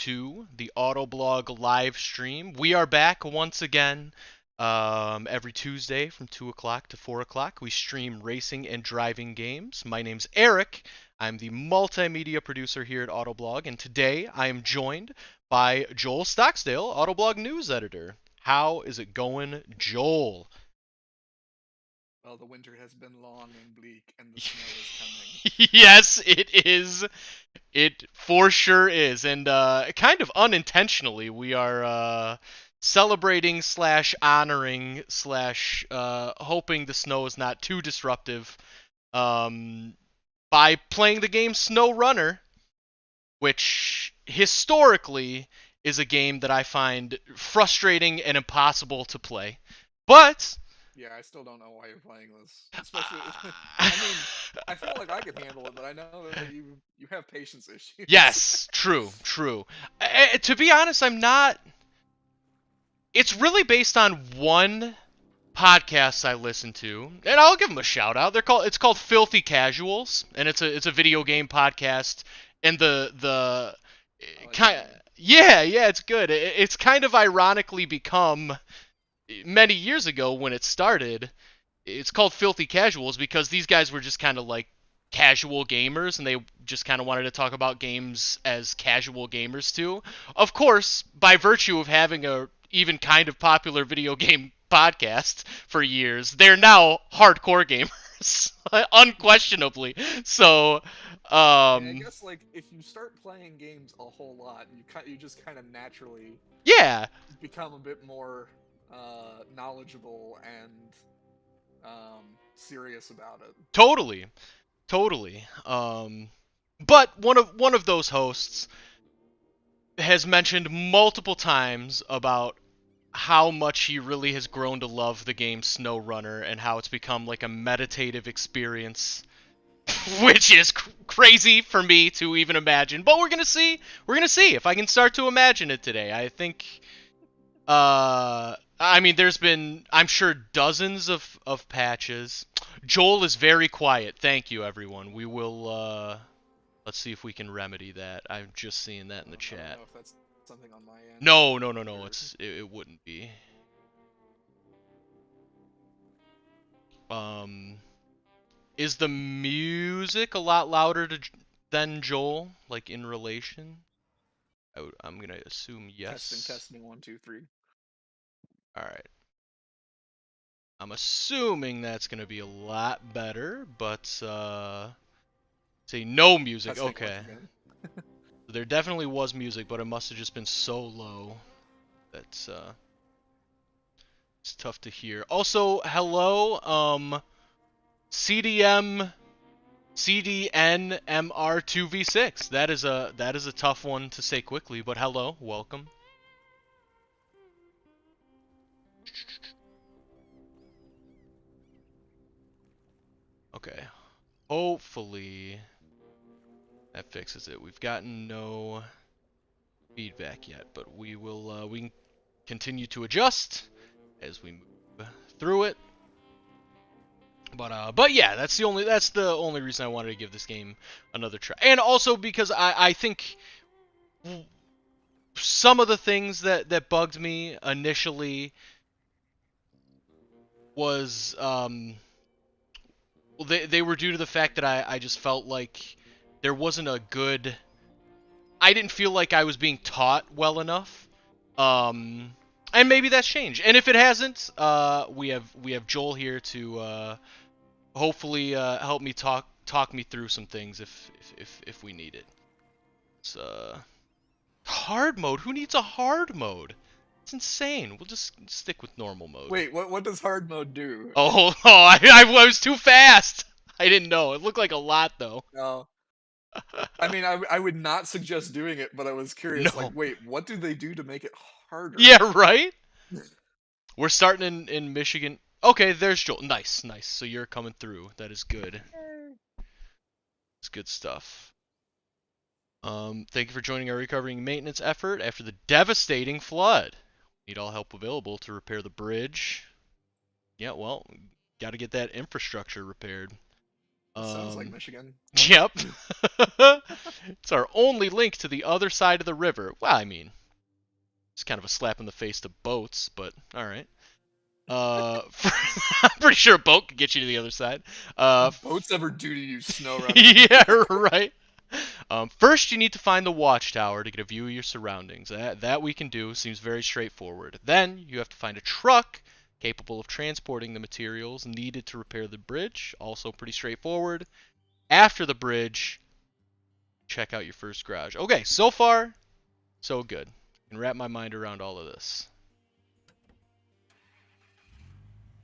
to the Autoblog live stream. We are back once again every Tuesday from 2 o'clock to 4 o'clock. We stream racing and driving games. My name's Eric. I'm the multimedia producer here at Autoblog, and today I am joined by Joel Stocksdale, Autoblog news editor. How is it going, Joel? Well, the winter has been long and bleak, and the snow is coming. Yes, it is. It for sure is, and kind of unintentionally, we are celebrating slash honoring slash hoping the snow is not too disruptive um, by playing the game Snowrunner, which historically is a game that I find frustrating and impossible to play. But Yeah, I still don't know why you're playing this. Especially, uh, I mean, I feel like I could handle it, but I know that you have patience issues. yes, true, true. To be honest, I'm not. It's really based on one podcast I listen to, and I'll give them a shout out. It's called Filthy Casuals, and it's a video game podcast. And the I like that kind name. yeah, it's good. It's kind of ironically become many years ago when it started. It's called Filthy Casuals because these guys were just kind of like casual gamers, and they just kind of wanted to talk about games as casual gamers too. Of course, by virtue of having a even kind of popular video game podcast for years, they're now hardcore gamers, unquestionably. So, I mean, I um, guess like if you start playing games a whole lot, you just kind of naturally yeah, become a bit more knowledgeable and serious about it. totally, totally. But one of those hosts has mentioned multiple times about how much he really has grown to love the game Snowrunner and how it's become like a meditative experience, which is crazy for me to even imagine. But we're gonna see. We're gonna see if I can start to imagine it today. I think. I mean, there's been, I'm sure, dozens of patches. Joel is very quiet. Thank you, everyone. We will. Let's see if we can remedy that. I'm just seeing that in the I don't chat. know if that's something on my end No, no, no, no. or It wouldn't be. Um, is the music a lot louder than Joel, like in relation? I'm gonna assume testing, yes. testing, 1, 2, 3. All right. I'm assuming that's gonna be a lot better, but say no music. Testing once Okay. again. There definitely was music, but it must have just been so low that's it's tough to hear. Also, hello, CDM CDNMR2V6. That is a tough one to say quickly, but hello, welcome. Okay. Hopefully that fixes it. We've gotten no feedback yet, but we can continue to adjust as we move through it. But yeah, that's the only reason I wanted to give this game another try, and also because I think some of the things that bugged me initially was well, they were due to the fact that I just felt like there wasn't a good. I didn't feel like I was being taught well enough. Um, and maybe that's changed. And if it hasn't, we have Joel here to hopefully help me talk me through some things if we need it. It's hard mode. Who needs a hard mode? It's insane. We'll just stick with normal mode. Wait, what does hard mode do? Oh, oh I was too fast. I didn't know. It looked like a lot though. No. I mean, I would not suggest doing it, but I was curious, like, No. wait, what do they do to make it harder? Yeah, right? We're starting in Michigan. Okay, there's Joel. Nice, nice. So you're coming through. That is good. It's good stuff. Thank you for joining our recovery and maintenance effort after the devastating flood. Need all help available to repair the bridge. Yeah, well, got to get that infrastructure repaired. Sounds like Um, Michigan. yep. It's our only link to the other side of the river. Well, I mean, it's kind of a slap in the face to boats, but all right. I'm pretty sure a boat could get you to the other side. Boats ever do to you, Snowrunner? Yeah, right. First, you need to find the watchtower to get a view of your surroundings. That we can do. Seems very straightforward. Then, you have to find a truck capable of transporting the materials needed to repair the bridge. Also pretty straightforward. After the bridge, check out your first garage. Okay, so far, so good. I can wrap my mind around all of this.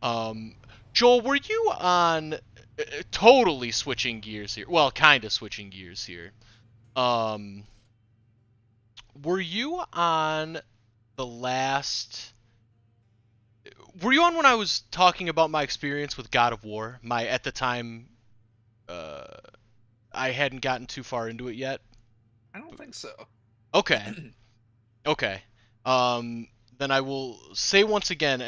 Um, Joel, were you on totally switching gears here? Well, kind of switching gears here. Um, were you on the last? Were you on when I was talking about my experience with God of War? My at the time, uh, I hadn't gotten too far into it yet. I don't think so. Okay, okay. Um, then I will say once again,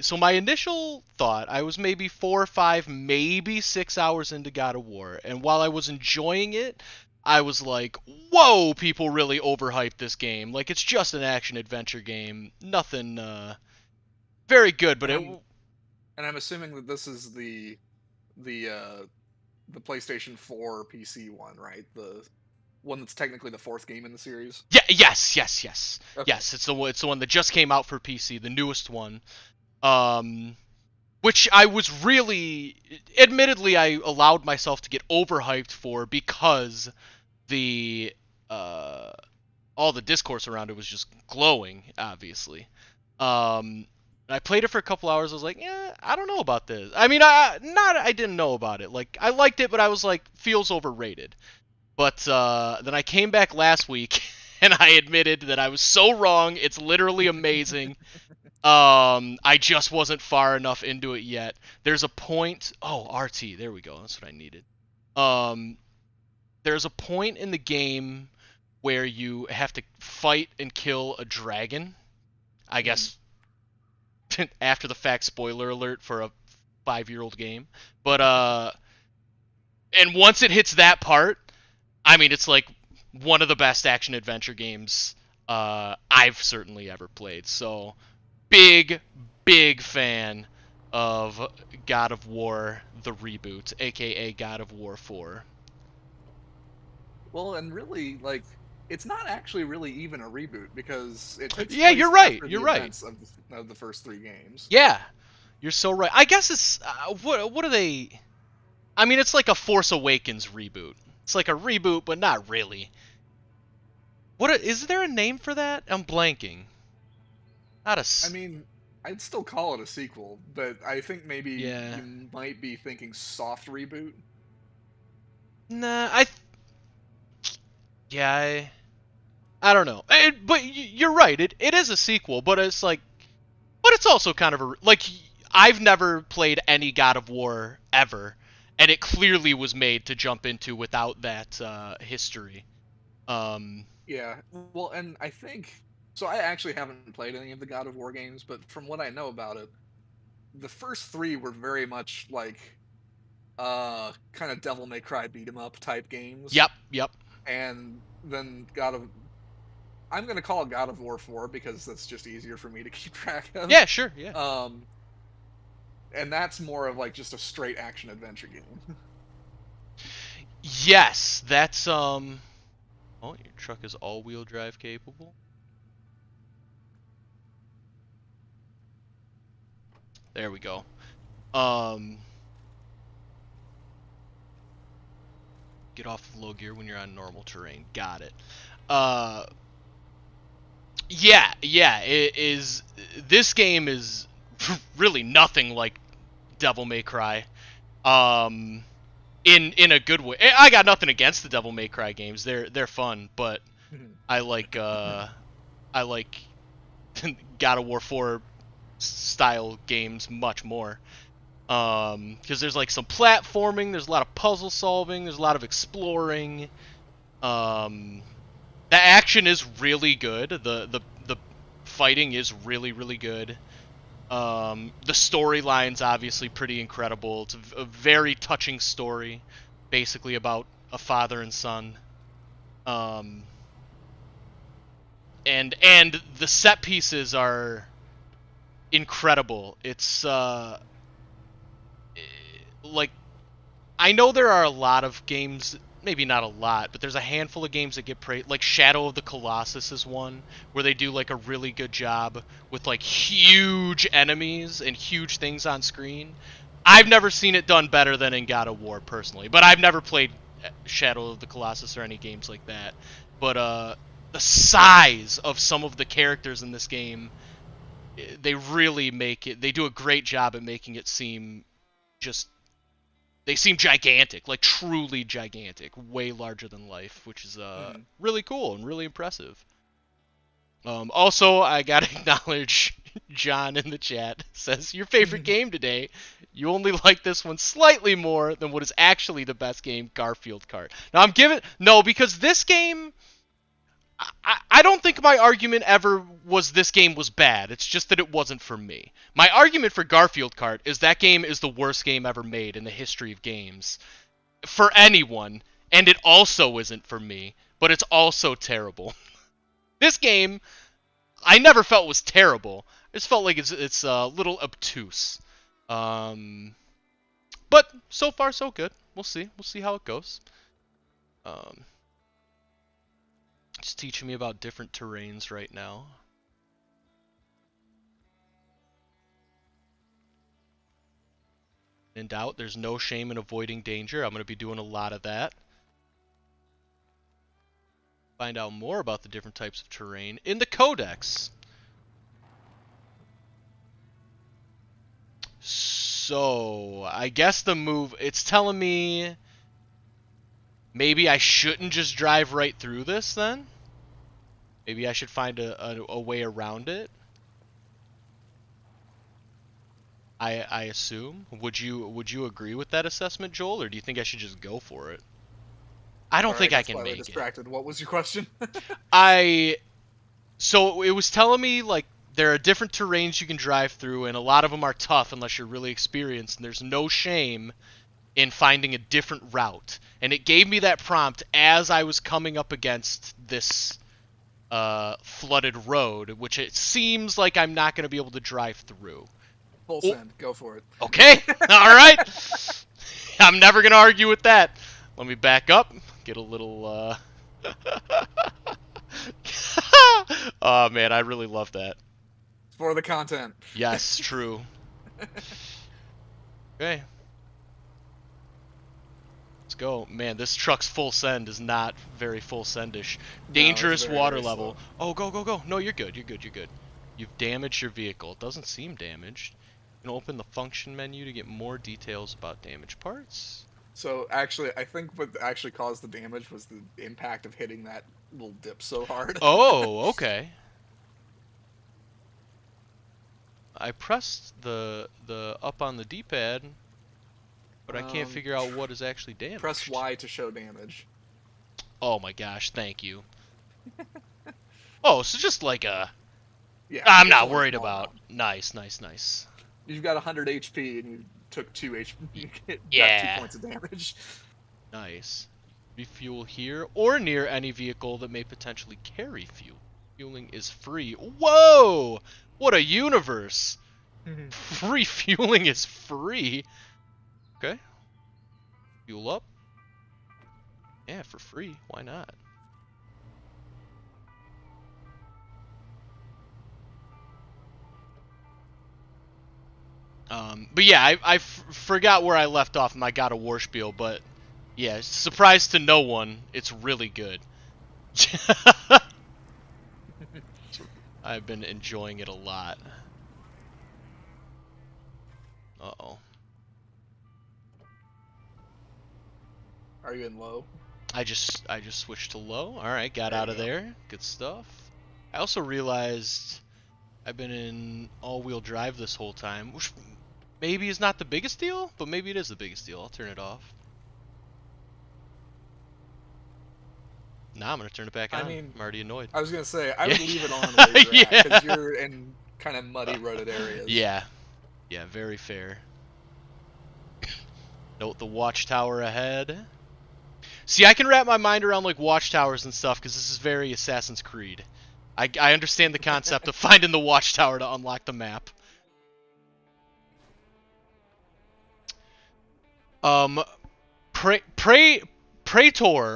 so my initial thought, I was maybe 4 or 5, maybe 6 hours into God of War, and while I was enjoying it, I was like, whoa, people really overhyped this game. Like, it's just an action adventure game, nothing very good, but And it. I'm assuming that this is the uh the PlayStation 4 PC one, right? The one that's technically the fourth game in the series. Yeah, yes. Okay. Yes, it's the one that just came out for PC, the newest one. Um, which I was really, admittedly, I allowed myself to get overhyped for because the uh, all the discourse around it was just glowing, obviously. Um, I played it for a couple hours. I was like, yeah, I don't know about this. I mean, I didn't know about it. Like, I liked it, but I was like, feels overrated. But then I came back last week and I admitted that I was so wrong. It's literally amazing. I just wasn't far enough into it yet. There's a point. Oh, RT. There we go. That's what I needed. Um, there's a point in the game where you have to fight and kill a dragon. I guess after the fact, spoiler alert for a 5-year-old game. But and once it hits that part, I mean, it's like one of the best action adventure games I've certainly ever played. So big fan of God of War the reboot, aka God of War 4. Well, and really, like, it's not actually really even a reboot because it takes Yeah, place you're right. after You're the right. events of the first three games. Yeah, you're so right. I guess it's what are they? I mean, it's like a Force Awakens reboot. It's like a reboot, but not really. Is there a name for that? I'm blanking. Not a. I mean, I'd still call it a sequel, but I think maybe Yeah. you might be thinking soft reboot. Nah, yeah, I don't know. But you're right. It is a sequel, but it's like, but it's also kind of like, I've never played any God of War ever, and it clearly was made to jump into without that history. Yeah, well, and I think so. I actually haven't played any of the God of War games, but from what I know about it, the first three were very much like kind of Devil May Cry beat 'em up type games, Yep. and then I'm gonna call it God of War 4 because that's just easier for me to keep track of. Yeah, sure. Yeah. Um, and that's more of like just a straight action adventure game. Yes, that's Oh, your truck is all-wheel drive capable. There we go. Get off of low gear when you're on normal terrain. Got it. Yeah. It is. This game is really nothing like Devil May Cry. In a good way. I got nothing against the Devil May Cry games. They're fun, but I like God of War 4 style games much more. Because there's like some platforming, there's a lot of puzzle solving, there's a lot of exploring. The action is really good. The fighting is really good. The storyline's obviously pretty incredible. It's a very touching story. basically about a father and son. And the set pieces are incredible. It's like, I know there are a lot of games, maybe not a lot, but there's a handful of games that get praised. Like Shadow of the Colossus is one where they do like a really good job with like huge enemies and huge things on screen. I've never seen it done better than in God of War personally, but I've never played Shadow of the Colossus or any games like that. But the size of some of the characters in this game, they really make it. They do a great job at making it seem just. They seem gigantic, like truly gigantic, way larger than life, which is really cool and really impressive. Also, I gotta acknowledge John in the chat says your favorite game today. You only like this one slightly more than what is actually the best game, Garfield Kart. Now I'm giving no because this game. I don't think my argument ever was this game was bad. It's just that it wasn't for me. My argument for Garfield Kart is that game is the worst game ever made in the history of games. For anyone. And it also isn't for me. But it's also terrible. This game, I never felt was terrible. I just felt like it's a little obtuse. But so far so good. We'll see. We'll see how it goes. It's teaching me about different terrains right now. In doubt, there's no shame in avoiding danger. I'm going to be doing a lot of that. Find out more about the different types of terrain in the codex. So, I guess the move, it's telling me maybe I shouldn't just drive right through this then? Maybe I should find a way around it? I assume. Would you agree with that assessment, Joel, or do you think I should just go for it? I don't think I can make distracted. What was your question? So it was telling me like there are different terrains you can drive through, and a lot of them are tough unless you're really experienced, and there's no shame in finding a different route. And it gave me that prompt as I was coming up against this flooded road, which it seems like I'm not going to be able to drive through. Full send. Go for it. Okay. All right. I'm never going to argue with that. Let me back up. Get a little... Oh, man, I really love that. It's for the content. Yes, true. Okay. Let's go. Man, this truck's full send is not very full sendish. Dangerous water level. Oh, go, go, go. No, you're good. You're good. You're good. You've damaged your vehicle. It doesn't seem damaged. You can open the function menu to get more details about damaged parts. So, actually, I think what actually caused the damage was the impact of hitting that little dip so hard. Oh, okay. I pressed the up on the D-pad, but I can't figure out what is actually damaged. Press Y to show damage. Oh my gosh, thank you. Oh, so just like a... Yeah. I'm not worried about. Nice, nice, nice. You've got 100 HP and you took 2 HP. You Yeah. got 2 points of damage. Nice. Refuel here or near any vehicle that may potentially carry fuel. Fueling is free. Whoa! What a universe! Refueling is free. Okay. Fuel up. Yeah, for free. Why not? But yeah, I forgot where I left off in my God of War spiel, but yeah, surprise to no one, it's really good. I've been enjoying it a lot. Uh-oh. Are you in low? I just switched to low. Alright, got out of there. Good stuff. I also realized I've been in all-wheel drive this whole time, which maybe is not the biggest deal, but maybe it is the biggest deal. I'll turn it off. Nah, I'm gonna turn it back on. I'm already annoyed. I was gonna say, I would leave it on where you're at, because you're in kind of muddy, roaded areas. Yeah. Yeah, very fair. Note the watchtower ahead. See, I can wrap my mind around like watchtowers and stuff because this is very Assassin's Creed. I understand the concept of finding the watchtower to unlock the map. Um, Praetor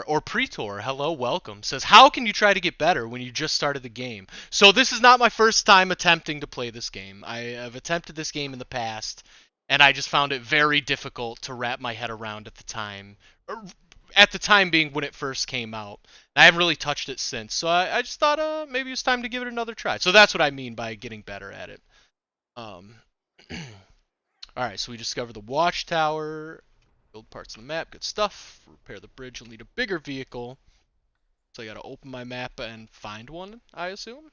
or Pretor, hello, welcome, says, how can you try to get better when you just started the game? So this is not my first time attempting to play this game. I have attempted this game in the past, and I just found it very difficult to wrap my head around at the time. At the time being when it first came out. I haven't really touched it since, so I just thought maybe it was time to give it another try. So that's what I mean by getting better at it. Um, Alright, so we discover the watchtower. Build parts of the map, good stuff. Repair the bridge, you'll need a bigger vehicle. So I gotta open my map and find one, I assume?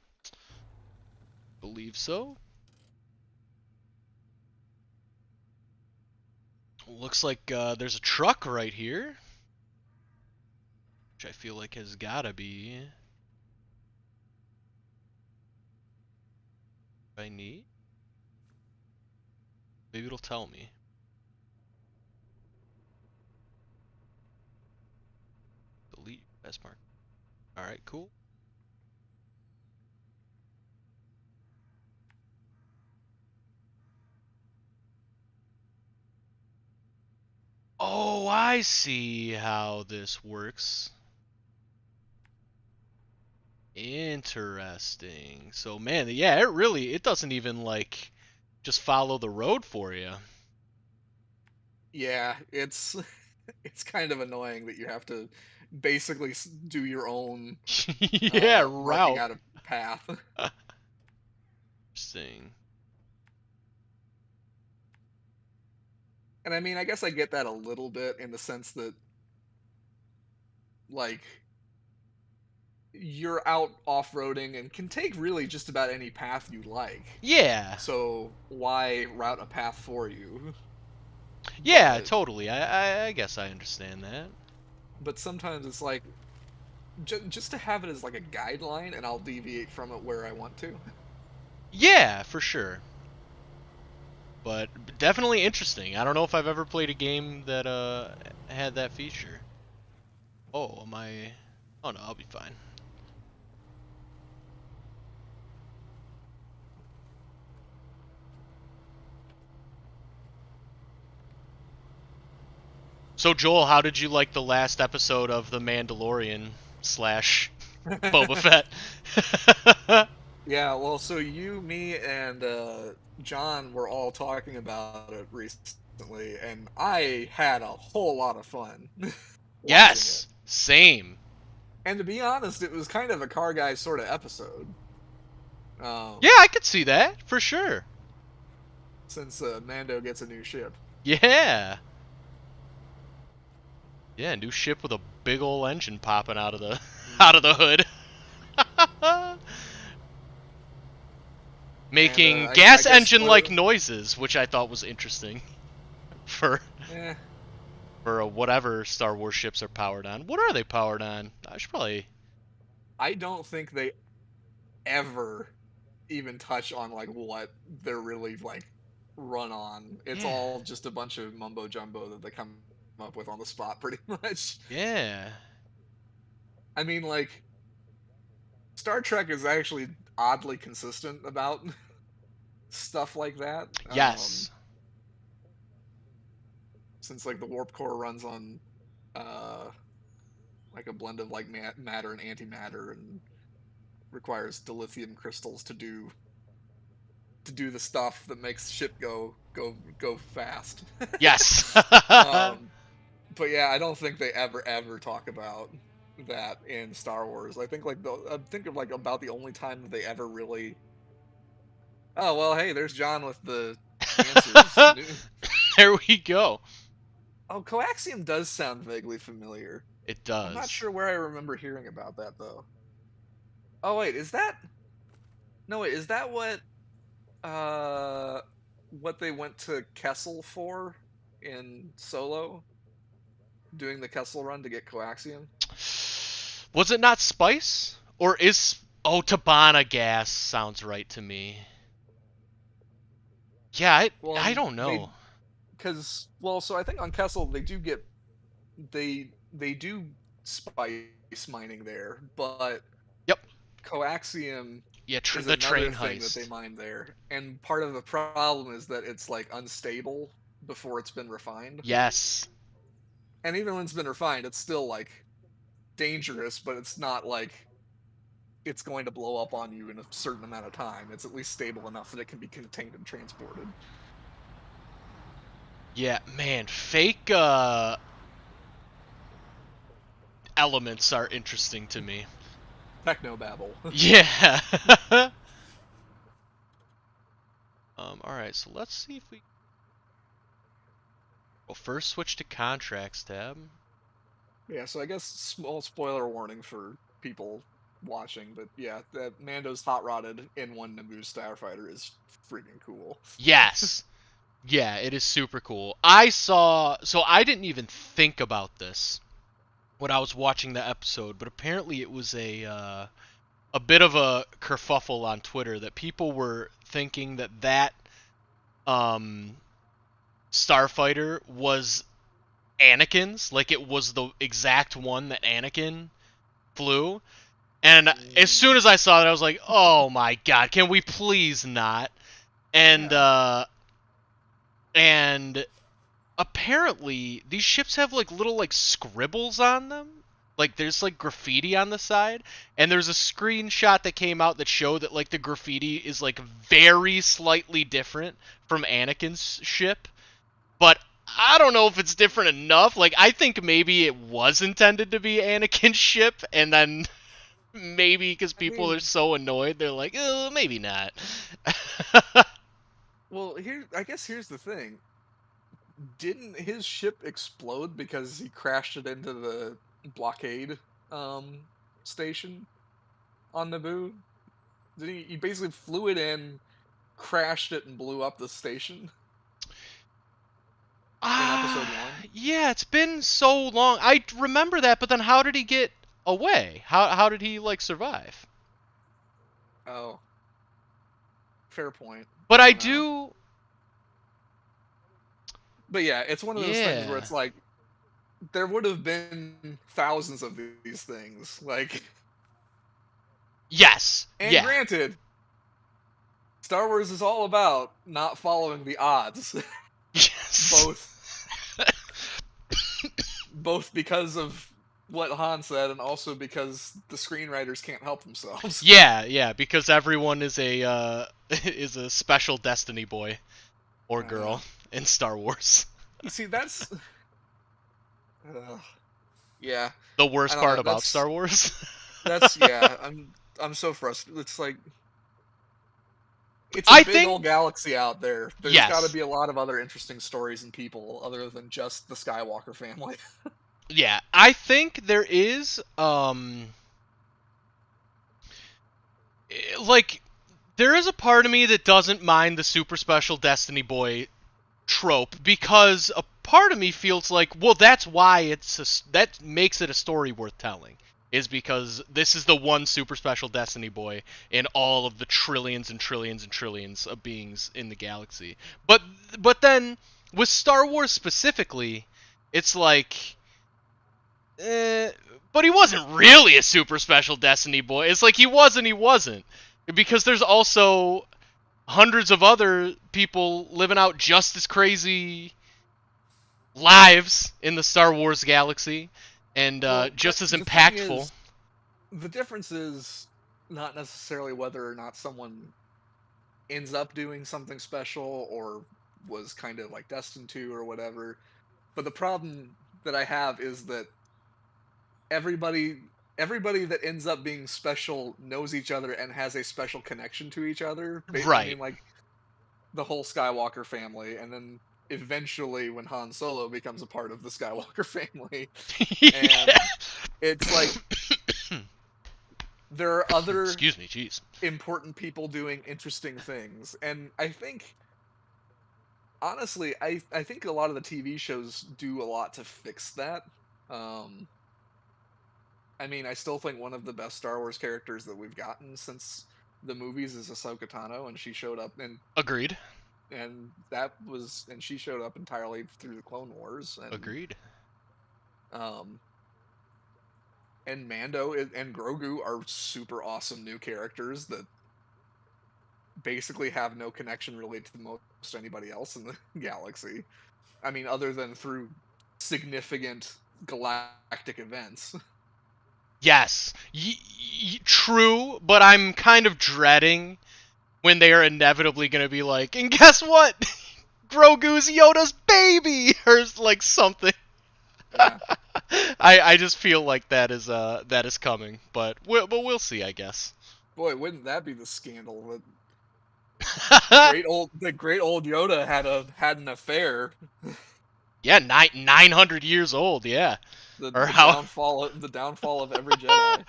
Believe so. Looks like there's a truck right here. Which I feel like has gotta be... I need? Maybe it'll tell me. Delete S mark. Alright, cool. Oh, I see how this works. Interesting. So, man, yeah, it doesn't even, like, just follow the road for you. Yeah, it's it's kind of annoying that you have to basically do your own Yeah, marking route. out a path. Interesting. And I mean, I guess I get that a little bit in the sense that, like, you're out off-roading and can take really just about any path you like. Yeah. So why route a path for you? Yeah, totally. I guess I understand that. But sometimes it's like, just to have it as like a guideline, and I'll deviate from it where I want to. Yeah, for sure. But definitely interesting. I don't know if I've ever played a game that had that feature. Oh, am I... Oh no, I'll be fine. So Joel, how did you like the last episode of The Mandalorian slash Boba Fett? Yeah, well, so you, me, and John were all talking about it recently, and I had a whole lot of fun watching it. Yes, same. And to be honest, it was kind of a Car Guy sort of episode. Yeah, I could see that for sure. Since Mando gets a new ship. Yeah. Yeah, new ship with a big ol' engine popping out of the hood. Making And I gas guess engine like noises, which I thought was interesting for eh, whatever Star Wars ships are powered on. What are they powered on? I should probably... I don't think they ever even touch on like what they're really like run on. It's Yeah. all just a bunch of mumbo jumbo that they come up with on the spot pretty much. Yeah. I mean, like, Star Trek is actually oddly consistent about stuff like that. Yes. Since like the warp core runs on uh like a blend of like matter and antimatter, and requires dilithium crystals to do the stuff that makes ship go fast. Yes. But yeah, I don't think they ever talk about that in Star Wars. I think like I think of like about the only time that they ever really. Oh well, hey, there's John with the answers. There we go. Oh, coaxium does sound vaguely familiar. It I'm not does. sure where I remember hearing about that though. Oh wait, is that? No wait, is that what they went to Kessel for in Solo? Doing the Kessel run to get coaxium? Was it not spice? Or is... Oh, Tabana gas sounds right to me. Yeah, I don't know. Because, well, so I think on Kessel they they do spice mining there, but Yep. coaxium Yeah, is the another train thing that they heist. mine there, and part of the problem is that it's like unstable before it's been refined. Yes. And even when it's been refined, it's still like dangerous, but it's not like it's going to blow up on you in a certain amount of time. It's at least stable enough that it can be contained and transported. Yeah, man, fake elements are interesting to me. Technobabble. Yeah. All right, so let's see if we. Well, first switch to contracts tab. Yeah, so I guess small spoiler warning for people watching, but yeah, that Mando's hot rodded in one Naboo starfighter is freaking cool. Yes. Yeah, it is super cool. So I didn't even think about this when I was watching the episode, but apparently it was a bit of a kerfuffle on Twitter that people were thinking that um starfighter was Anakin's, like it was the exact one that Anakin flew. And as soon Mm. as I saw it, I was like, "Oh my god, can we please not?" And Yeah. and apparently these ships have like little like scribbles on them. Like there's like graffiti on the side, and there's a screenshot that came out that showed that like the graffiti is like very slightly different from Anakin's ship, but I don't know if it's different enough. Like I think maybe it was intended to be Anakin's ship, and then maybe because I people are mean, so annoyed, they're like, maybe not. well, I guess here's the thing. Didn't his ship explode because he crashed it into the blockade um station on Naboo? Did he basically flew it in, crashed it and blew up the station in episode 1? Yeah, it's been so long. I remember that, but then how did he get away? How did he like survive? Oh, fair point. But I I don't know. do. But yeah, it's one of those things where Yeah. it's like there would have been thousands of these things. Like, Yes. and Yeah. granted, Star Wars is all about not following the odds, Yes. both both because of what Han said and also because the screenwriters can't help themselves. Yeah, yeah, because everyone is a is a special Destiny boy or I know. girl in Star Wars. You see, that's yeah. The I worst don't part know. about Star Wars. That's yeah. I'm so frustrated. It's like it's a I big think old galaxy out there. There's got to yes. be a lot of other interesting stories and people other than just the Skywalker family. Yeah, I think there is like there is a part of me that doesn't mind the super special Destiny boy trope because a part of me feels like, well, that's why that makes it a story worth telling. Is because this is the one super special Destiny boy in all of the trillions and trillions and trillions of beings in the galaxy. But then with Star Wars specifically, it's like, eh, but he wasn't really a super special Destiny boy. It's like he was and he wasn't, because there's also hundreds of other people living out just as crazy lives in the Star Wars galaxy, and Well, just as the thing impactful. is, the difference is not necessarily whether or not someone ends up doing something special or was kind of like destined to or whatever. But the problem that I have is that everybody everybody that ends up being special knows each other and has a special connection to each other. I Right. mean, like the whole Skywalker family, and then eventually when Han Solo becomes a part of the Skywalker family, Yeah. and it's like there are other Excuse me, jeez. important people doing interesting things, and I think honestly, I think a lot of the TV shows do a lot to fix that. Um, I mean, I still think one of the best Star Wars characters that we've gotten since the movies is Ahsoka Tano, and she showed up Agreed. and she showed up entirely through the Clone Wars, and Agreed. um, and Mando and Grogu are super awesome new characters that basically have no connection really to most anybody else in the galaxy. I mean, other than through significant galactic events. Yes, true, but I'm kind of dreading when they are inevitably going to be like, and guess what? Grogu's Yoda's baby, or like something. Yeah. I just feel like that is coming, but we'll see, I guess. Boy, wouldn't that be the scandal that great old Yoda had an affair. Yeah, 900 years old. Yeah, The or the how? downfall of every Jedi.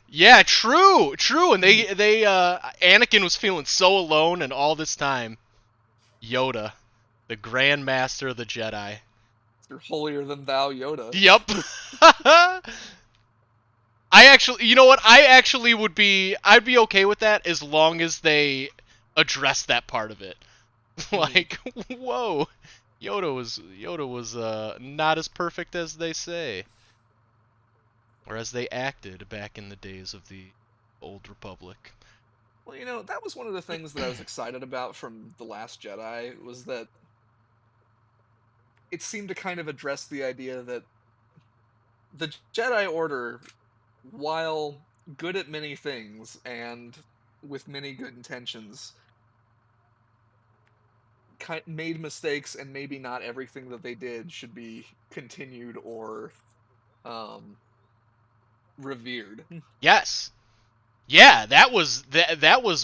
Yeah, true, and they Anakin was feeling so alone, and all this time, Yoda, the Grand Master of the Jedi. You're holier than thou, Yoda. Yep. I actually, you know what? I'd be okay with that as long as they address that part of it. Like, whoa, Yoda was not as perfect as they say, or as they acted back in the days of the old Republic. Well, that was one of the things that I was excited about from The Last Jedi, was that it seemed to kind of address the idea that the Jedi Order, while good at many things and with many good intentions, made mistakes, and maybe not everything that they did should be continued or um, revered. Yes, yeah, that was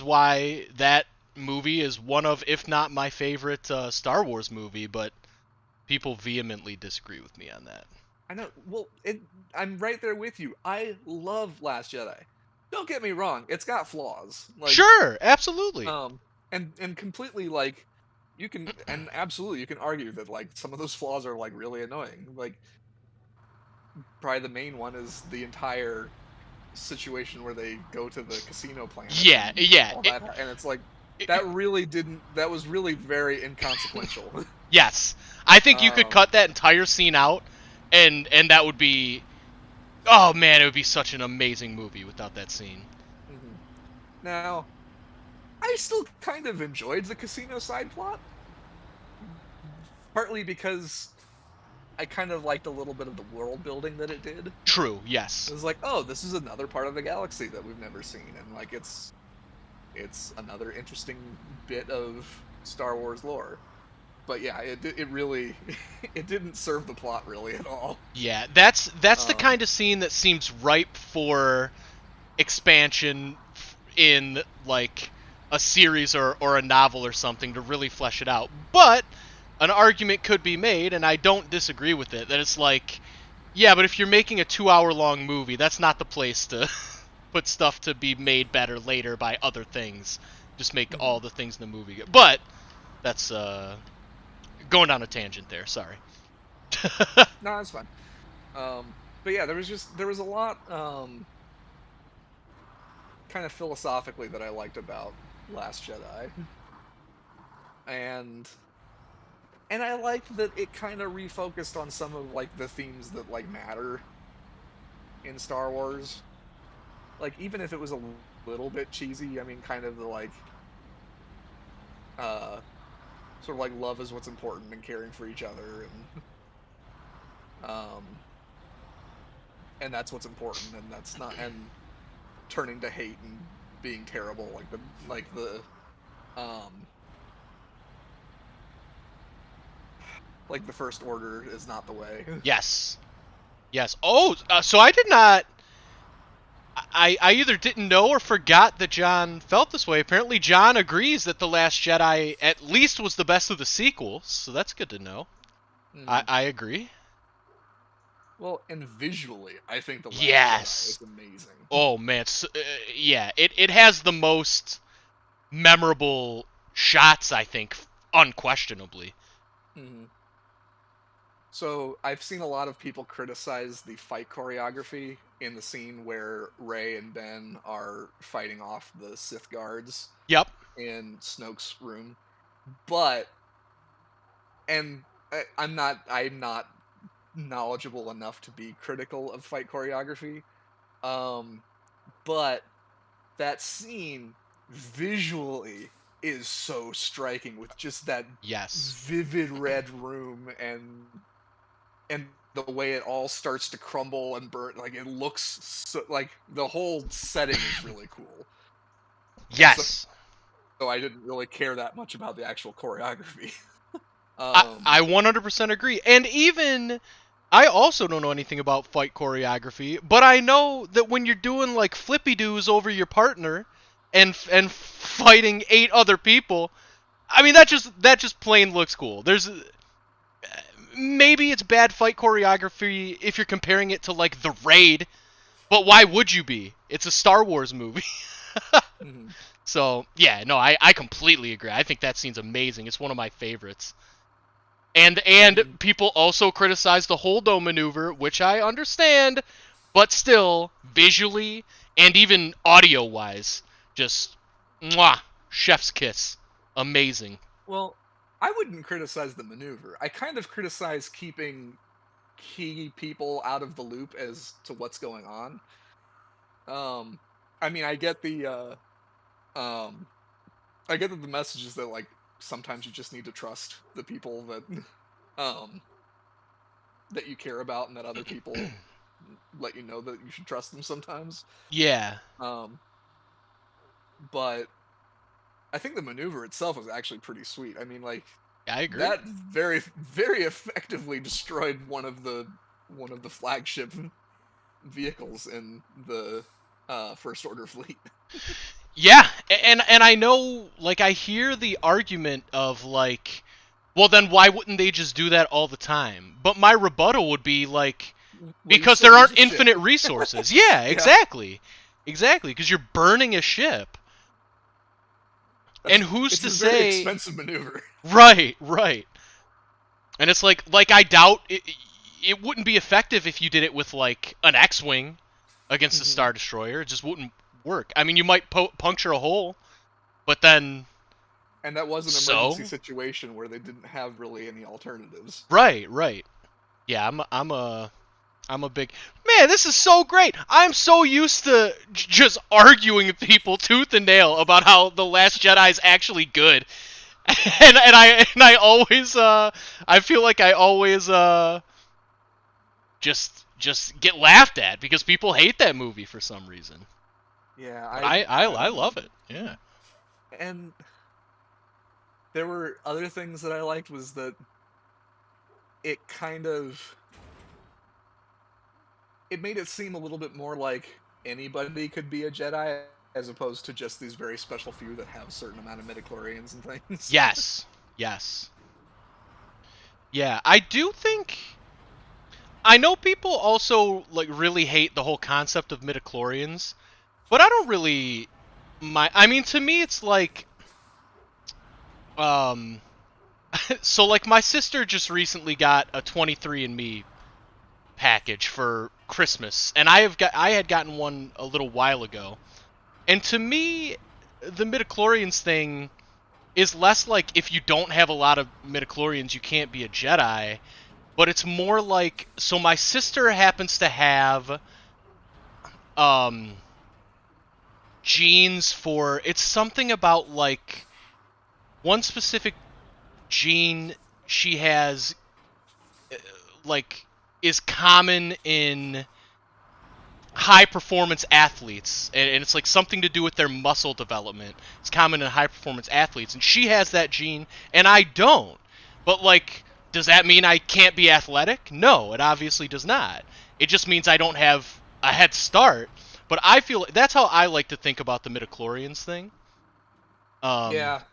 why that movie is one of, if not my favorite Star Wars movie. But people vehemently disagree with me on that. I know. Well, I'm right there with you. I love Last Jedi. Don't get me wrong; it's got flaws. Sure, absolutely. And completely absolutely you can argue that some of those flaws are really annoying. Probably the main one is the entire situation where they go to the casino planet Yeah, and yeah. all that, and it's that really didn't. That was really very inconsequential. Yes, I think you could um, cut that entire scene out, and that would be, oh man, it would be such an amazing movie without that scene. mhm. Now, I still kind of enjoyed the casino side plot, partly because I kind of liked a little bit of the world building that it did. True. It Yes. was oh, this is another part of the galaxy that we've never seen, and it's another interesting bit of Star Wars lore. But yeah, it really it didn't serve the plot really at all. Yeah, that's the Um, kind of scene that seems ripe for expansion in like a series or a novel or something to really flesh it out. But an argument could be made, and I don't disagree with it, that it's like, yeah, but if you're making a 2 hour long movie, that's not the place to put stuff to be made better later by other things. Just make all the things in the movie good. But that's going down a tangent there. Sorry. no, that's fine. But yeah, there was a lot kind of philosophically that I liked about Last Jedi, and I liked that it kind of refocused on some of the themes that matter in Star Wars. Even if it was a little bit cheesy, I mean, kind of the uh, sort of love is what's important and caring for each other, um, and that's what's important, and that's not, and turning to hate and being terrible, um, the First Order is not the way. Yes. Yes. Oh, so I did not. I either didn't know or forgot that John felt this way. Apparently, John agrees that The Last Jedi at least was the best of the sequels, so that's good to know. Mm. I agree. Well, and visually, I think The Last Jedi Yes. is amazing. Oh man, yeah. It has the most memorable shots, I think, unquestionably. Mm. So I've seen a lot of people criticize the fight choreography in the scene where Rey and Ben are fighting off the Sith guards Yep. in Snoke's room, but and I'm not knowledgeable enough to be critical of fight choreography, But that scene visually is so striking with just that Yes. vivid red room and the way it all starts to crumble and burn. Like it looks so, like the whole setting is really cool. And so, Yes. so I didn't really care that much about the actual choreography. I 100% agree. And even I also don't know anything about fight choreography, but I know that when you're doing like flippy doos over your partner and fighting 8 other people, I mean that just plain looks cool. There's maybe it's bad fight choreography if you're comparing it to like The Raid, but why would you be? It's a Star Wars movie. Mhm. So, yeah, no, I completely agree. I think that scene's amazing. It's one of my favorites. And And people also criticize the Holdo maneuver, which I understand, but still, visually and even audio-wise, just mwah, chef's kiss. Amazing. well, I wouldn't criticize the maneuver. I kind of criticize keeping key people out of the loop as to what's going on. Um, I mean, um, I get that the message is that like sometimes you just need to trust the people that um that you care about and that other people let you know that you should trust them sometimes. Yeah, Um, but I think the maneuver itself was actually pretty sweet. I mean, like I agree. that very effectively destroyed one of the flagship vehicles in the First Order fleet. Yeah, and I know, like, I hear the argument of like, well, then why wouldn't they just do that all the time? But my rebuttal would be like, Well, you because still there lose aren't a ship. infinite resources. Yeah, Yeah, exactly, exactly, because you're burning a ship, and who's it's to a very say? expensive maneuver. Right, right. And it's like I doubt it wouldn't be effective if you did it with like an X-wing against a Hmm. Star Destroyer. It just wouldn't work. I mean, you might puncture a hole, but then And that was an emergency so situation where they didn't have really any alternatives. right, right. Yeah, I'm a big man. This is so great. I'm so used to just arguing with people tooth and nail about how the Last Jedi is actually good, and I always I feel like I always just get laughed at because people hate that movie for some reason. Yeah, But I I don't love know. it. Yeah. And there were other things that I liked was that it kind of it made it seem a little bit more like anybody could be a Jedi as opposed to just these very special few that have a certain amount of midichlorians and things. Yes. Yes. Yeah, I do think I know people also like really hate the whole concept of midichlorians, but I don't really I mean to me it's like um so like my sister just recently got a 23andMe package for Christmas, and I had gotten one a little while ago. And to me, the midichlorians thing is less like if you don't have a lot of midichlorians, you can't be a Jedi, but it's more like so my sister happens to have um genes for it's something about like one specific gene she has uh, like is common in high performance athletes, and it's like something to do with their muscle development. It's common in high performance athletes, and she has that gene and I don't. But like, does that mean I can't be athletic? No, it obviously does not. It just means I don't have a head start. But I feel that's how I like to think about the midichlorians thing. um Yeah.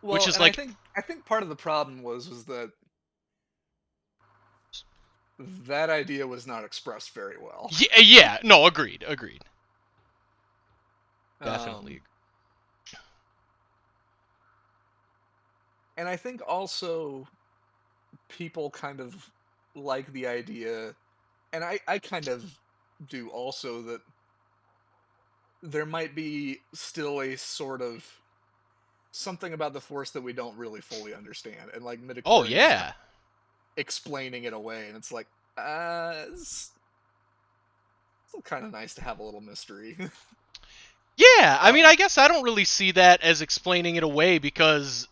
which Well, is and like I think part of the problem was that that idea was not expressed very well. yeah, yeah, no, agreed, Um, definitely. and I think also people kind of like the idea, and I kind of do also, that there might be still a sort of something about the Force that we don't really fully understand, and like Oh midichlorians kind yeah. of explaining it away, and it's like, still kind of nice to have a little mystery. Yeah, I mean, I guess I don't really see that as explaining it away because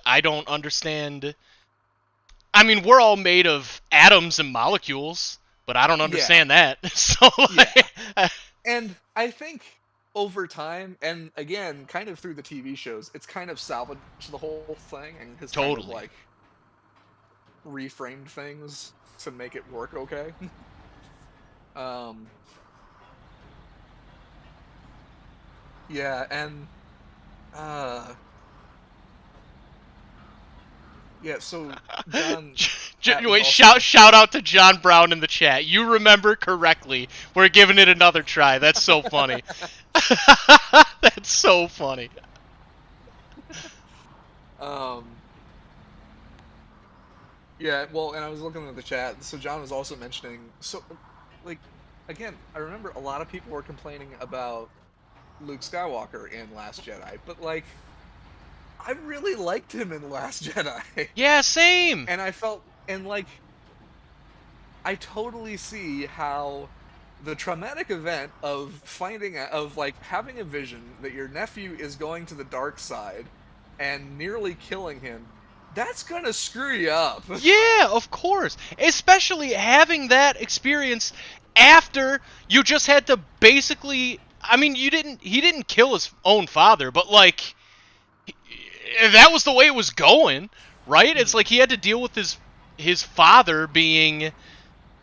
I don't understand. I mean, we're all made of atoms and molecules, but I don't Yeah, understand that. So, yeah. like, And I think over time, and again, kind of through the TV shows, it's kind of salvaged the whole thing and has kind of totally. like reframed things to make it work okay. um, yeah, and uh, yeah. So John Pat was Wait, also shout out to John Brown in the chat. You remember correctly. We're giving it another try. That's so funny. That's so funny. um, yeah. Well, and I was looking at the chat. So John was also mentioning. So, like, again, I remember a lot of people were complaining about Luke Skywalker in Last Jedi, but like I really liked him in Last Jedi. Yeah, same. And I felt and like I totally see how the traumatic event of of like having a vision that your nephew is going to the dark side and nearly killing him, that's gonna screw you up. Yeah, of course. Especially having that experience after you just had to basically. I mean, he didn't kill his own father, but like that was the way it was going, right? It's like he had to deal with his father being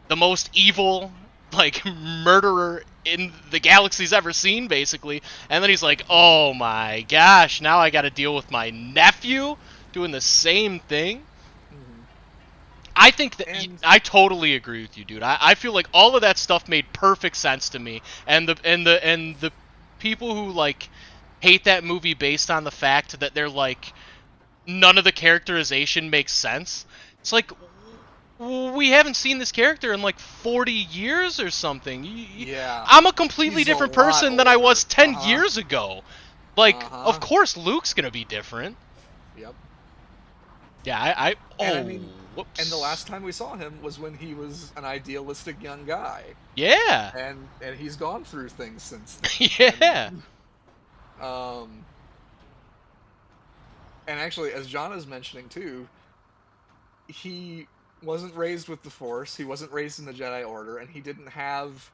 the most evil like murderer in the galaxy's ever seen, basically. And then he's like, "Oh my gosh, now I got to deal with my nephew doing the same thing." Mhm. I think that And I totally agree with you, dude. I feel like all of that stuff made perfect sense to me, and the people who like hate that movie based on the fact that they're like none of the characterization makes sense. It's like we haven't seen this character in like 40 years or something. yeah, I'm a completely he's a different lot person than I was older. 10 years ago. Like, of Uh-huh. course Luke's gonna be different. Yep. Yeah, And I oh, mean, and the whoops. last time we saw him was when he was an idealistic young guy, Yeah. and he's gone through things since then. Yeah. Um, and actually, as John is mentioning too, he wasn't raised with the Force. He wasn't raised in the Jedi Order, and he didn't have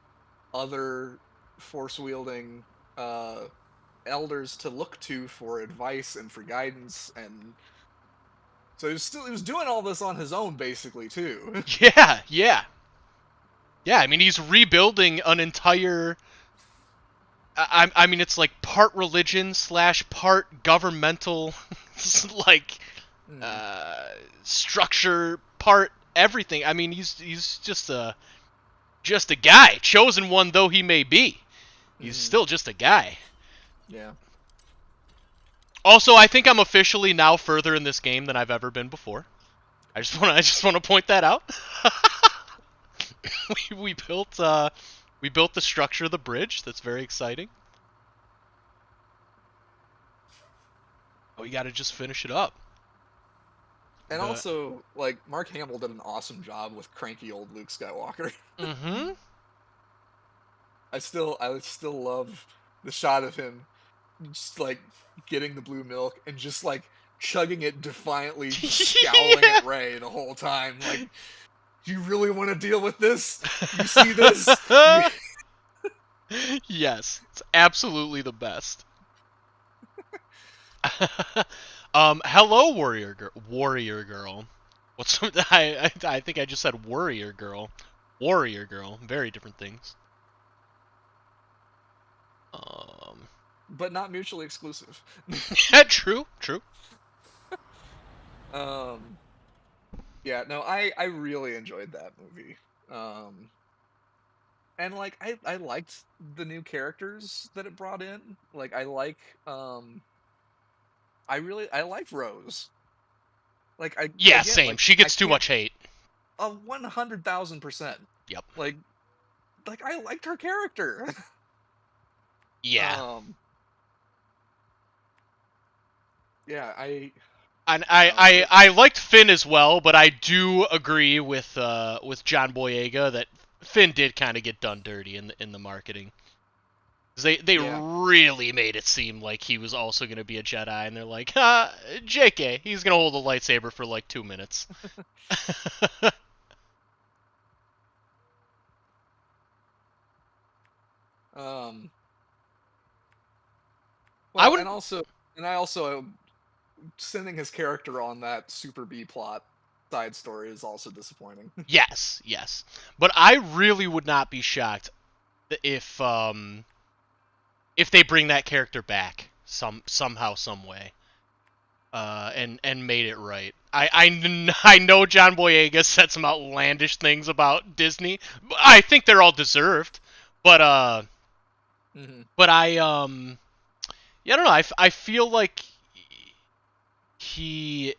other Force wielding uh, elders to look to for advice and for guidance, and so he was doing all this on his own basically too. Yeah, yeah. Yeah, I mean he's rebuilding an entire I mean it's like part religion slash part governmental like Mm, uh structure, part everything. I mean he's just a guy, chosen one though he may be. He's mm-hmm. still just a guy. Yeah. Also, I think I'm officially now further in this game than I've ever been before. I just want to point that out. we we built the structure of the bridge. That's very exciting. Oh, you got to just finish it up. And The also, like, Mark Hamill did an awesome job with cranky old Luke Skywalker. mm-hmm. I still love the shot of him just like getting the blue milk and just like chugging it defiantly, just scowling Yeah. at Ray the whole time. Like, do you really want to deal with this? You see this? Yes, it's absolutely the best. Hello, Warrior girl. What's I think I just said warrior girl. Warrior girl, very different things. Um, But not mutually exclusive. yeah, true, true. um, yeah, no, I really enjoyed that movie. Um, and like I liked the new characters that it brought in. Like I liked Rose. Like Yeah, again, same. like She I gets too can't much hate. 100,000%. Yep. Like I liked her character. Yeah. um yeah, And but I liked Finn as well, but I do agree with John Boyega that Finn did kind of get done dirty in the marketing. They Yeah. really made it seem like he was also going to be a Jedi, and they're like, JK, he's going to hold a lightsaber for like 2 minutes. Um. I Well, would, I also sending his character on that super B plot side story is also disappointing. yes, but I really would not be shocked if they bring that character back somehow, some way, and made it right. I know John Boyega said some outlandish things about Disney. I think they're all deserved, but Mm-hmm. but yeah, I don't know. I feel like he.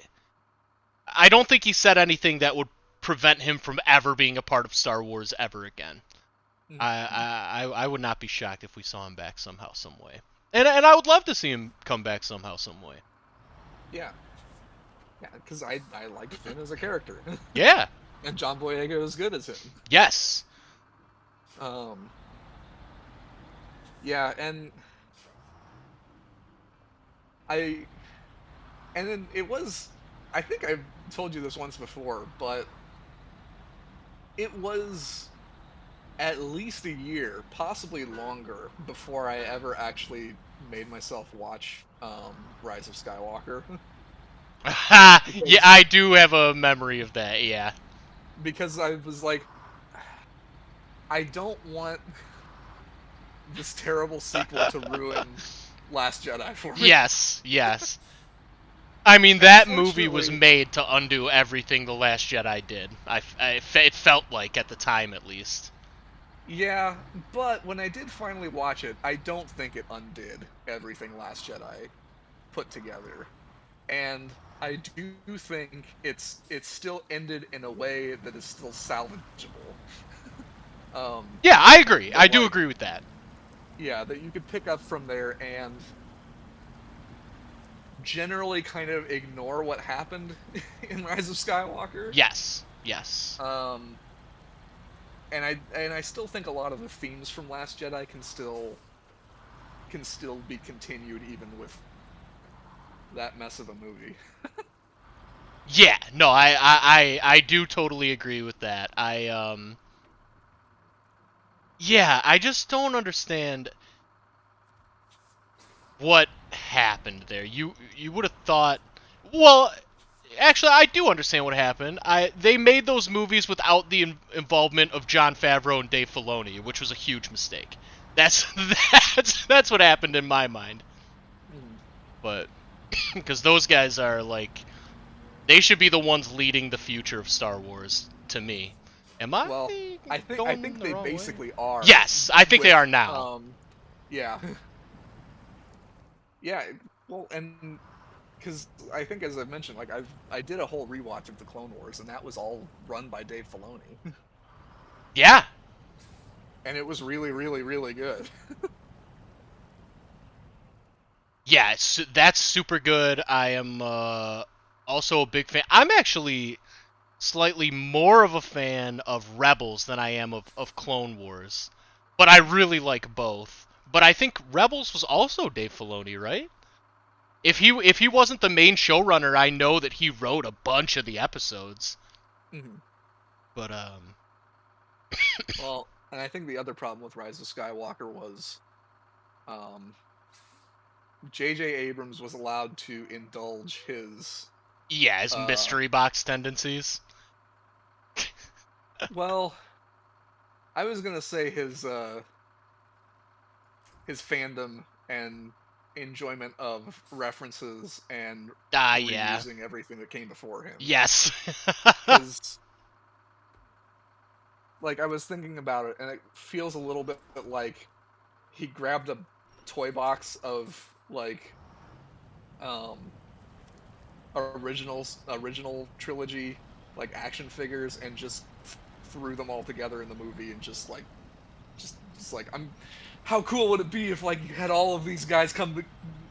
I don't think he said anything that would prevent him from ever being a part of Star Wars ever again. Mm-hmm. I would not be shocked if we saw him back somehow, some way. And I would love to see him come back somehow, some way. Yeah. Yeah, because I liked Finn as a character, Yeah. and John Boyega was good as him. Yes. Um. Yeah, and I and then it was. I think I've told you this once before, but it was at least a year, possibly longer, before I ever actually made myself watch Rise of Skywalker. Yeah, because I do have a memory of that. Yeah. because I was like, I don't want this terrible sequel to ruin Last Jedi for me. Yes. I mean, And that movie was fortunately, made to undo everything The Last Jedi did. It felt like, at the time at least. yeah, but when I did finally watch it, I don't think it undid everything Last Jedi put together. And I do think it's still ended in a way that is still salvageable. Yeah, I agree. I That do like agree with that. yeah, that you could pick up from there and generally kind of ignore what happened in Rise of Skywalker. Yes. Um, and I still think a lot of the themes from Last Jedi can still be continued even with that mess of a movie. Yeah, no, I do totally agree with that. Yeah, I just don't understand what happened there. You would have thought, well, actually, I do understand what happened. They made those movies without the involvement of Jon Favreau and Dave Filoni, which was a huge mistake. That's that's what happened in my mind. Hmm. But because those guys are like, they should be the ones leading the future of Star Wars to me. Am I Well, I going think the they wrong way? basically are Yes, I think they with are now. yeah. Yeah, well, and because I think, as I've mentioned, like I did a whole rewatch of the Clone Wars, and that was all run by Dave Filoni, Yeah. and it was really, really, really good. Yeah, that's super good. I am also a big fan. I'm actually slightly more of a fan of Rebels than I am of Clone Wars. But I really like both. But I think Rebels was also Dave Filoni, right? If he wasn't the main showrunner, I know that he wrote a bunch of the episodes. Mhm. But Well, and I think the other problem with Rise of Skywalker was, um, J.J. Abrams was allowed to indulge his, yeah, his uh, mystery box tendencies. well, I was gonna say his fandom and enjoyment of references and Yeah. reusing everything that came before him. Yes. Because, like, I was thinking about it, and it feels a little bit like he grabbed a toy box of like um original trilogy like action figures and just threw them all together in the movie and just like I'm how cool would it be if like you had all of these guys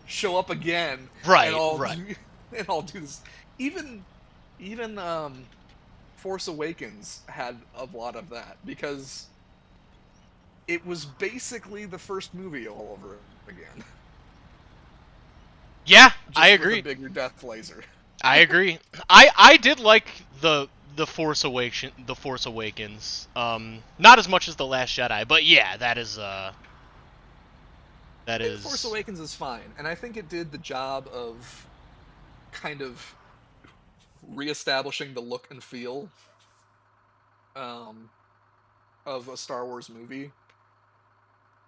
show up again and Right, all right. do and all do this even even Force Awakens had a lot of that, because it was basically the first movie all over again. Yeah, I Just with agree. a bigger Death laser. I agree. I did like the Force Awakens. Not as much as The Last Jedi, but yeah, that is I think Force Awakens is fine, and I think it did the job of kind of reestablishing the look and feel of a Star Wars movie.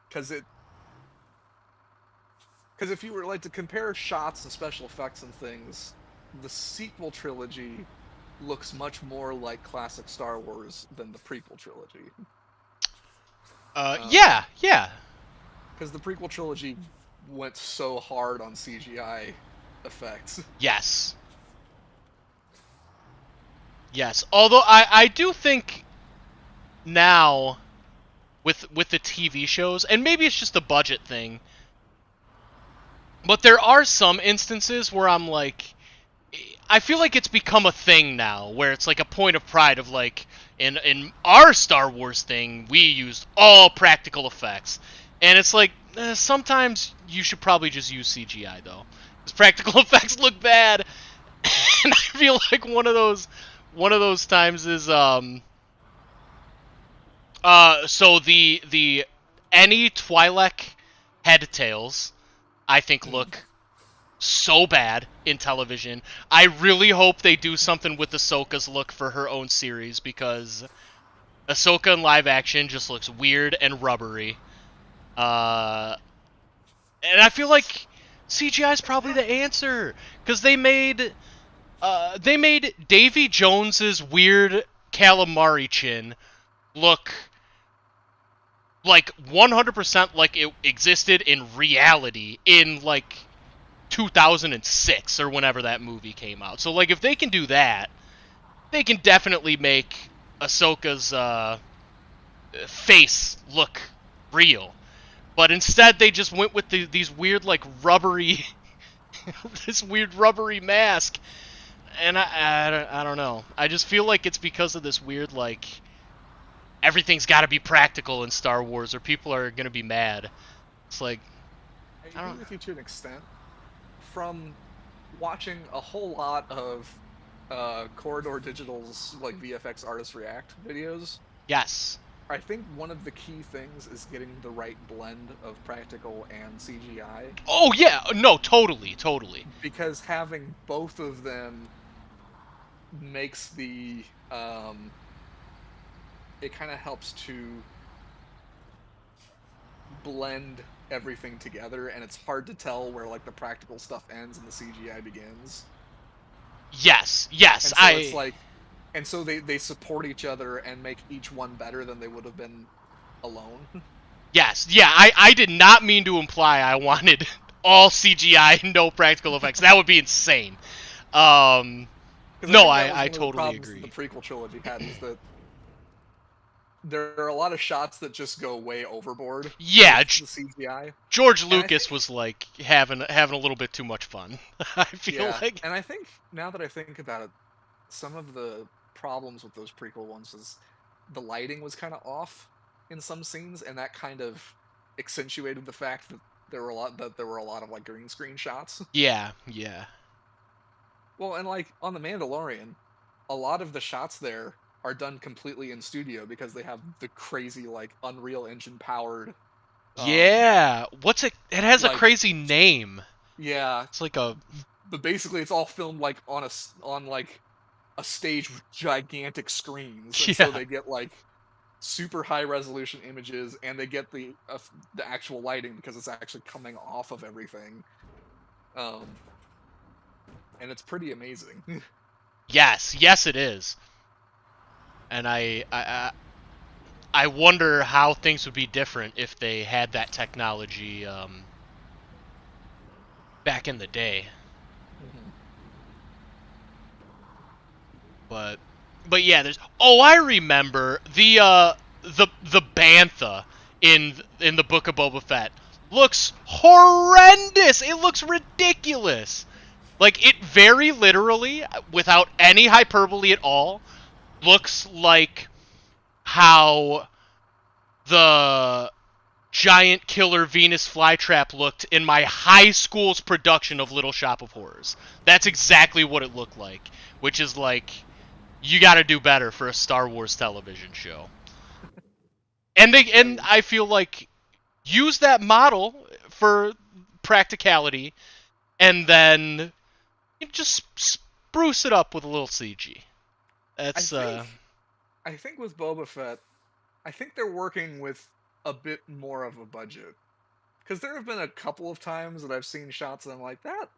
Because if you were like to compare shots and special effects and things, the sequel trilogy looks much more like classic Star Wars than the prequel trilogy. Yeah, yeah. Because the prequel trilogy went so hard on CGI effects. Yes. Yes. Although I do think now with the TV shows, and maybe it's just a budget thing, but there are some instances where I'm like, I feel like it's become a thing now, where it's like a point of pride of like, in our Star Wars thing, we used all practical effects, and it's like sometimes you should probably just use CGI though, because practical effects look bad, and I feel like one of those times is so the any Twi'lek head tails, I think look so bad in television. I really hope they do something with Ahsoka's look for her own series, because Ahsoka in live action just looks weird and rubbery. And I feel like CGI is probably the answer, because they made Davy Jones's weird calamari chin look like 100% like it existed in reality in like 2006 or whenever that movie came out. So like if they can do that, they can definitely make Ahsoka's face look real. But instead they just went with these weird like rubbery this weird rubbery mask. And I don't know. I just feel like it's because of this weird like everything's got to be practical in Star Wars or people are going to be mad. It's like I agree with you to an extent. From watching a whole lot of Corridor Digital's like VFX artist react videos, yes. I think one of the key things is getting the right blend of practical and CGI. Oh yeah, no, totally. Because having both of them makes the it kind of helps to blend everything together, and it's hard to tell where like the practical stuff ends and the CGI begins. Yes, And so it's like, and so they support each other and make each one better than they would have been alone. Yes, yeah, I did not mean to imply I wanted all CGI, no practical effects. That would be insane. No, I totally agree. The prequel trilogy had is that there are a lot of shots that just go way overboard. Yeah, with the CGI. George Lucas was like having a little bit too much fun. I feel like, and I think now that I think about it, some of the problems with those prequel ones is the lighting was kind of off in some scenes, and that kind of accentuated the fact that there were a lot of like green screen shots. Yeah. Well, and like on The Mandalorian, a lot of the shots there are done completely in studio because they have the crazy like Unreal Engine powered. Yeah, what's it? It has like, a crazy name. Yeah, it's like a. But basically, it's all filmed like on like a stage with gigantic screens, and so they get like super high resolution images, and they get the actual lighting because it's actually coming off of everything. And it's pretty amazing. Yes, it is. And I wonder how things would be different if they had that technology back in the day. Mm-hmm. But yeah, there's. Oh, I remember the bantha in the Book of Boba Fett looks horrendous. It looks ridiculous. Like, it very literally, without any hyperbole at all, looks like how the giant killer Venus flytrap looked in my high school's production of Little Shop of Horrors. That's exactly what it looked like, which is like, you got to do better for a Star Wars television show. And I feel like use that model for practicality, and then just spruce it up with a little CG. That's I think with Boba Fett, I think they're working with a bit more of a budget. Because there have been a couple of times that I've seen shots and I'm like, that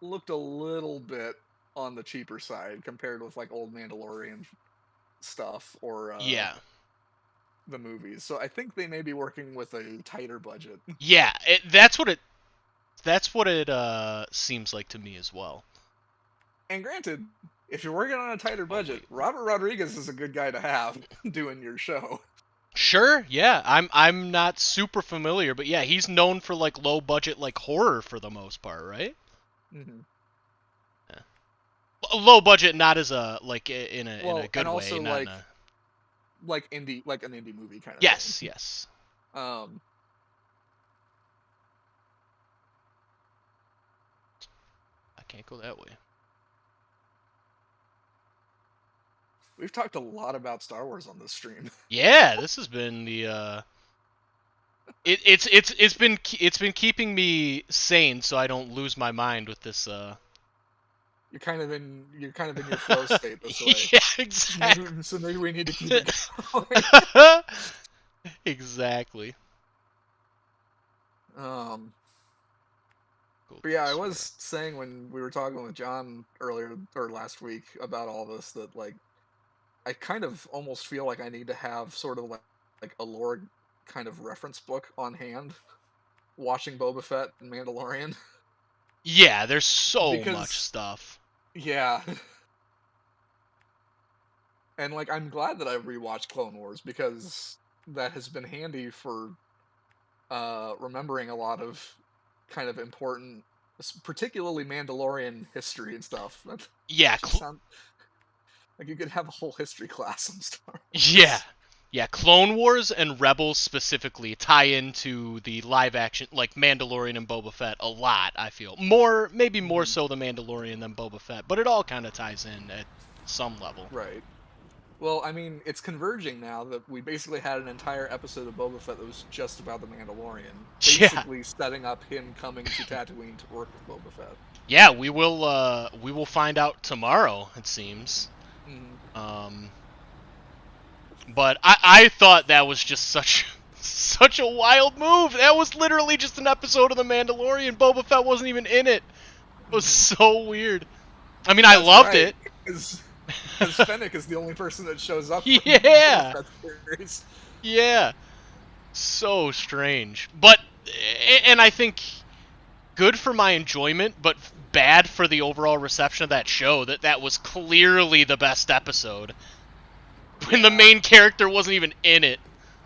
looked a little bit on the cheaper side compared with like old Mandalorian stuff or yeah. the movies. So I think they may be working with a tighter budget. Yeah, that's what it seems like to me as well. And granted, if you're working on a tighter budget, Robert Rodriguez is a good guy to have doing your show. Sure, yeah. I'm not super familiar, but yeah, he's known for like low budget like horror for the most part, right? Mm-hmm. Yeah. Low budget, not as a like in a good and also way, not in a... like an indie movie kind of yes, thing. Yes. I can't go that way. We've talked a lot about Star Wars on this stream. Yeah, this has been the it's been keeping me sane so I don't lose my mind with this You're kind of in your flow state this way. Yeah, exactly. So maybe we need to keep it going. Exactly. But yeah, I was saying when we were talking with John earlier or last week about all this that like I kind of almost feel like I need to have sort of like a lore kind of reference book on hand watching Boba Fett and Mandalorian. Yeah, there's so much stuff. Yeah. And like I'm glad that I rewatched Clone Wars because that has been handy for remembering a lot of kind of important, particularly Mandalorian history and stuff. Yeah, like you could have a whole history class on Star Wars. Yeah, Clone Wars and Rebels specifically tie into the live action, like Mandalorian and Boba Fett, a lot, I feel. Maybe more so the Mandalorian than Boba Fett, but it all kind of ties in at some level. Right. Well, I mean, it's converging now that we basically had an entire episode of Boba Fett that was just about the Mandalorian. Basically setting up him coming to Tatooine to work with Boba Fett. Yeah, we will find out tomorrow, it seems. But I thought that was just such a wild move. That was literally just an episode of The Mandalorian. Boba Fett wasn't even in it. It was so weird. I mean, I loved it. Because Fennec is the only person that shows up. Yeah. Yeah. So strange. But, and I think good for my enjoyment, but bad for the overall reception of that show, that was clearly the best episode. When the main character wasn't even in it.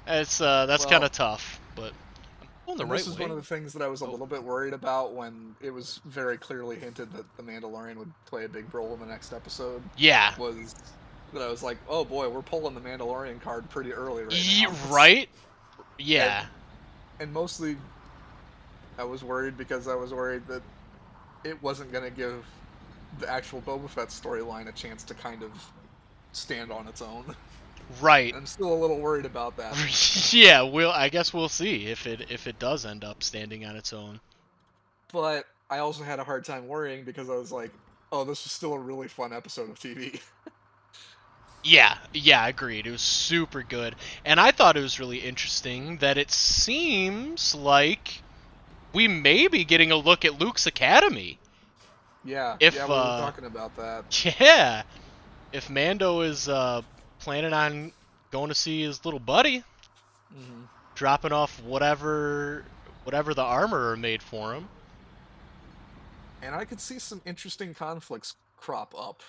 That's kind of tough, but I'm going the right way. This is one of the things that I was a little bit worried about when it was very clearly hinted that the Mandalorian would play a big role in the next episode. Yeah. Was that I was like, oh boy, we're pulling the Mandalorian card pretty early right now. Right? Yeah. And mostly I was worried because I was worried that it wasn't going to give the actual Boba Fett storyline a chance to kind of stand on its own. Right. I'm still a little worried about that. Yeah, I guess we'll see if it does end up standing on its own. But I also had a hard time worrying because I was like, oh, this was still a really fun episode of TV. Yeah, agreed. It was super good. And I thought it was really interesting that it seems like we may be getting a look at Luke's Academy. Yeah, we were talking about that. Yeah. If Mando is planning on going to see his little buddy, dropping off whatever the armorer made for him. And I could see some interesting conflicts crop up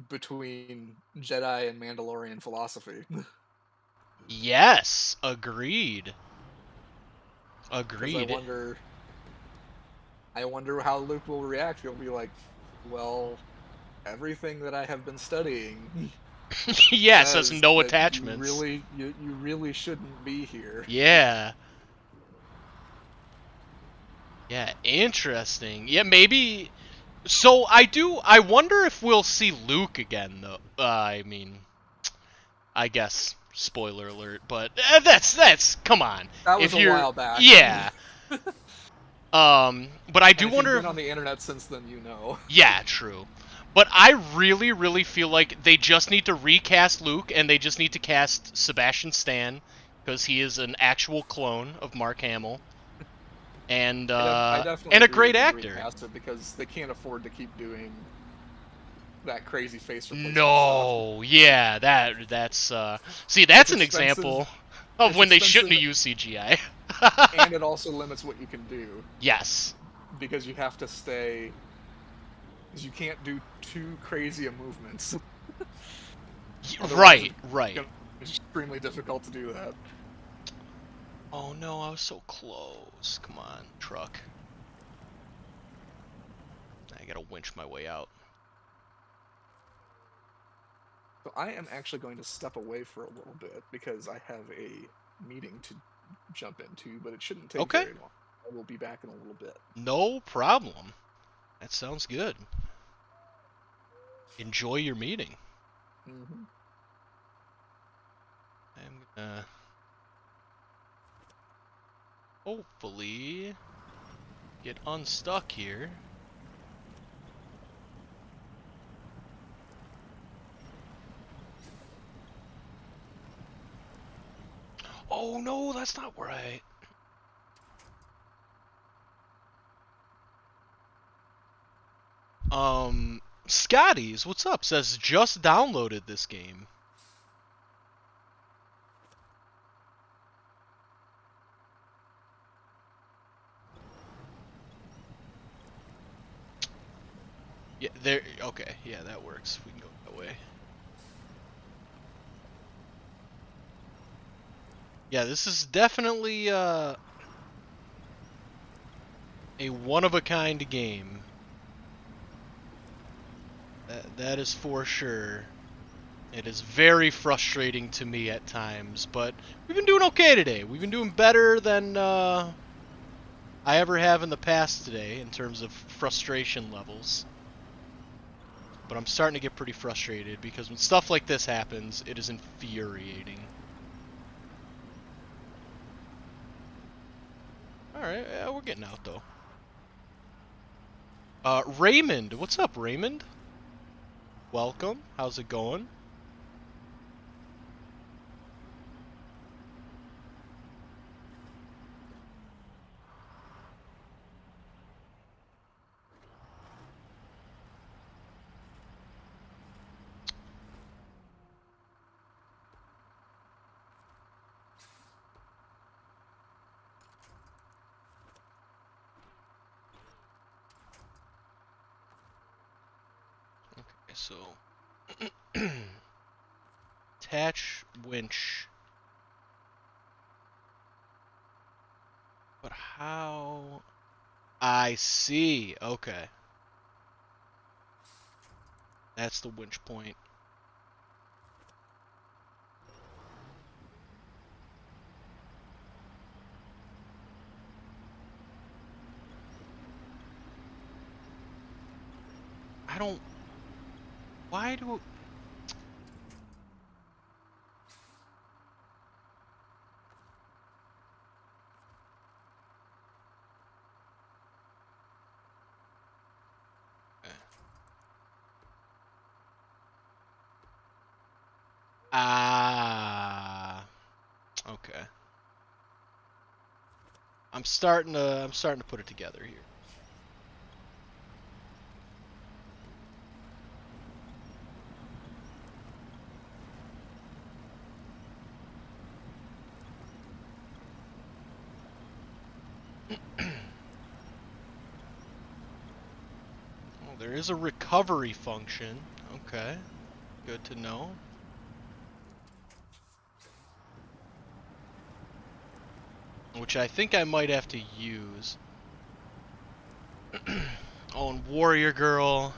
between Jedi and Mandalorian philosophy. Yes, agreed. I wonder how Luke will react. He'll be like, well, everything that I have been studying Yeah, it says says no that attachments. you really shouldn't be here. Yeah. Yeah, interesting. Yeah, maybe. So I wonder if we'll see Luke again, though. I mean, I guess spoiler alert, but come on. That was If a you're, while back. yeah. But I And do if you've wonder if, been on the internet since then, you know. yeah, true. But I really, really feel like they just need to recast Luke, and they just need to cast Sebastian Stan, because he is an actual clone of Mark Hamill, and I uh, definitely and a agree they great need to actor. recast it because they can't afford to keep doing that crazy face replacement stuff. No, yeah, see, It's that's an expensive. example of It's when they shouldn't expensive, have used CGI. and it also limits what you can do Yes. because you have to stay. Because you can't do too crazy of movements. Otherwise, Right, it's right. extremely difficult to do that. Oh no, I was so close. Come on, truck. I gotta winch my way out. So I am actually going to step away for a little bit because I have a meeting to jump into, but it shouldn't take Okay, very long. I will be back in a little bit. no problem. That sounds good. Enjoy your meeting. Mm-hmm. I'm gonna hopefully get unstuck here. Oh no, that's not where Scotty's, what's up? Says just downloaded this game. Yeah, there. Okay, yeah, that works. We can go that way. Yeah, this is definitely a one-of-a-kind game. That is for sure. It is very frustrating to me at times, but we've been doing okay today. We've been doing better than I ever have in the past today in terms of frustration levels. But I'm starting to get pretty frustrated because when stuff like this happens, it is infuriating. Alright, yeah, we're getting out though. Raymond, what's up, Raymond? Welcome. How's it going? Okay, so attach winch. But how? I see. Okay. That's the winch point. I don't. Why do. Ah. Okay. I'm starting to put it together here. Oh, there is a recovery function. Okay. Good to know. Which I think I might have to use. Oh, and Warrior Girl.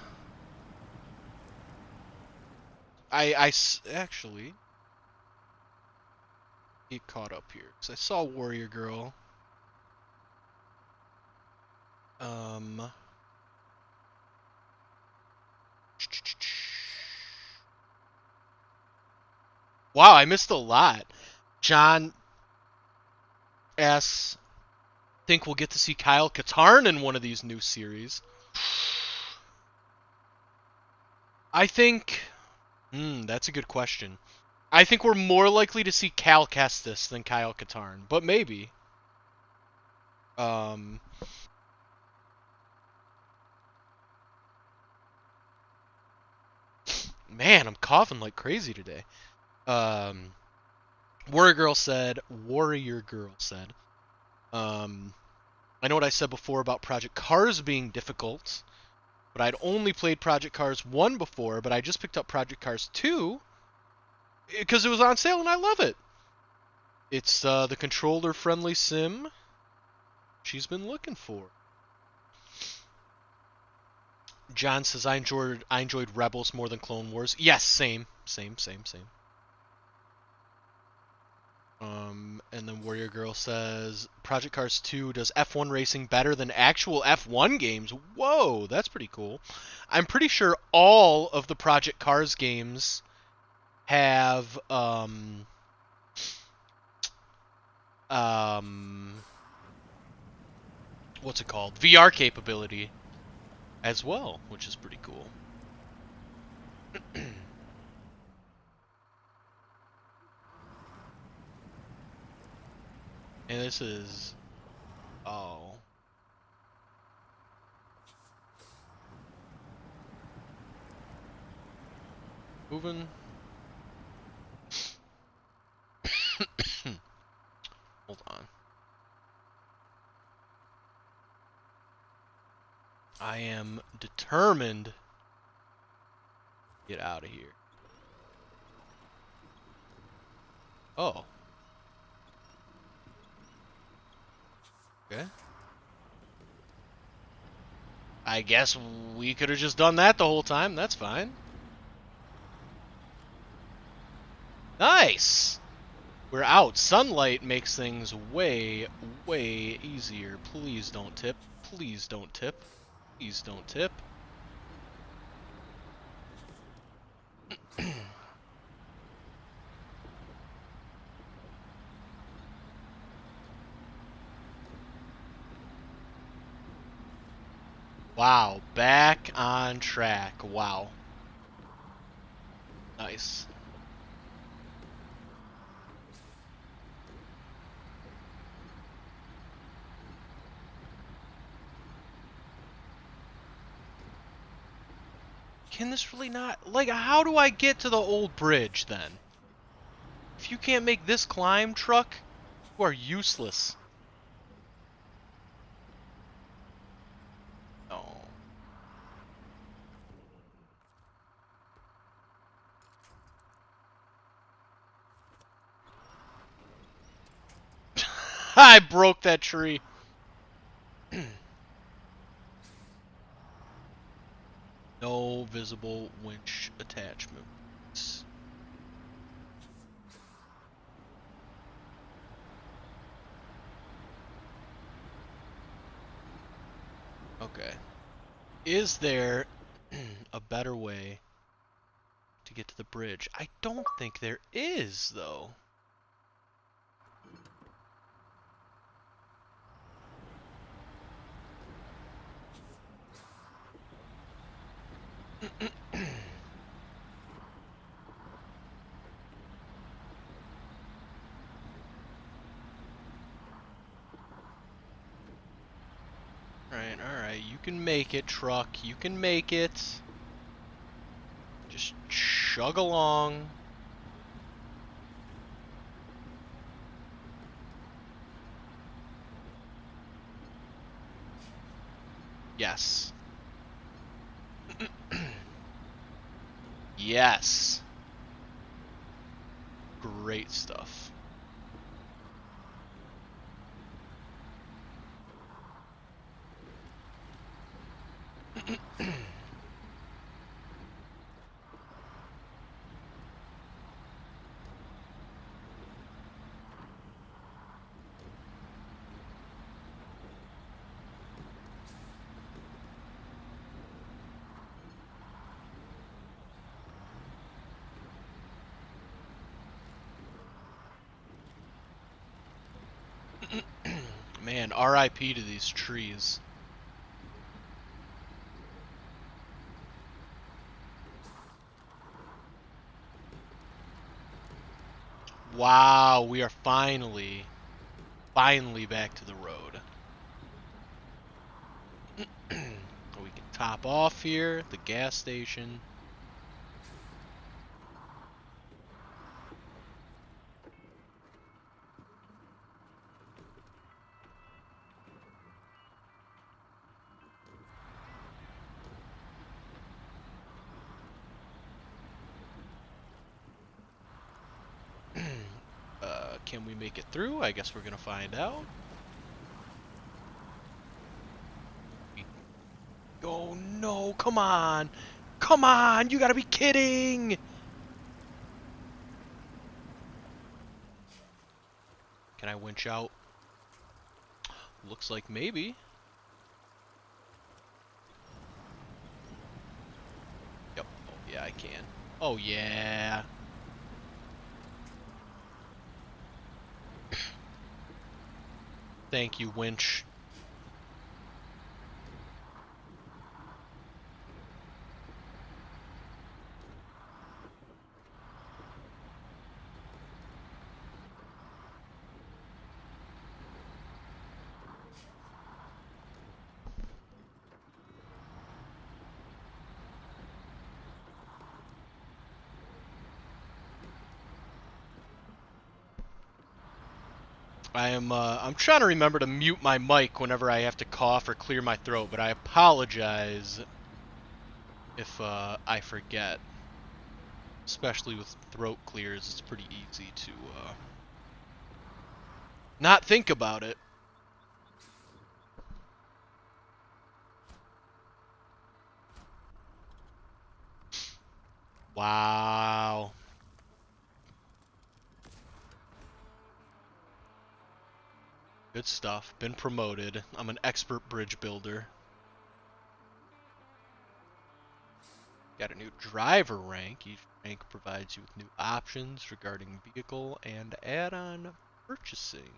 actually get caught up here because I saw Warrior Girl. Wow, I missed a lot. John asks, think we'll get to see Kyle Katarn in one of these new series. I think... that's a good question. I think we're more likely to see Cal Kestis than Kyle Katarn, but maybe. Man, I'm coughing like crazy today. Warrior Girl said, I know what I said before about Project Cars being difficult, but I'd only played Project Cars 1 before, but I just picked up Project Cars 2 because it was on sale and I love it. It's the controller-friendly sim she's been looking for. John says, I enjoyed Rebels more than Clone Wars. Yes, same. And then Warrior Girl says, Project Cars 2 does F1 racing better than actual F1 games. Whoa, that's pretty cool. I'm pretty sure all of the Project Cars games have what's it called? VR capability as well, which is pretty cool. And this is... Oh. Moving. Hold on. I am determined to get out of here. Oh. Okay. I guess we could have just done that the whole time. That's fine. Nice! We're out. Sunlight makes things way, way easier. Please don't tip. Please don't tip. Please don't tip. Wow, back on track. Wow. Nice. Can this really not... Like, how do I get to the old bridge, then? If you can't make this climb, truck, you are useless. Oh. I broke that tree. No visible winch attachments. Okay. Is there a better way to get to the bridge? I don't think there is, though. Alright, you can make it, truck. You can make it. Just chug along. Yes. Yes. Great stuff. Man, RIP to these trees. Wow, we are finally back to the road. We can top off here, the gas station. Can we make it through? I guess we're gonna find out. Oh no, come on! Come on, you gotta be kidding! Can I winch out? Looks like maybe. Yep. Oh yeah, I can. Oh yeah. Thank you, winch. I'm trying to remember to mute my mic whenever I have to cough or clear my throat, but I apologize if I forget. Especially with throat clears, it's pretty easy to not think about it. Wow. Good stuff. Been promoted. I'm an expert bridge builder. Got a new driver rank. Each rank provides you with new options regarding vehicle and add-on purchasing.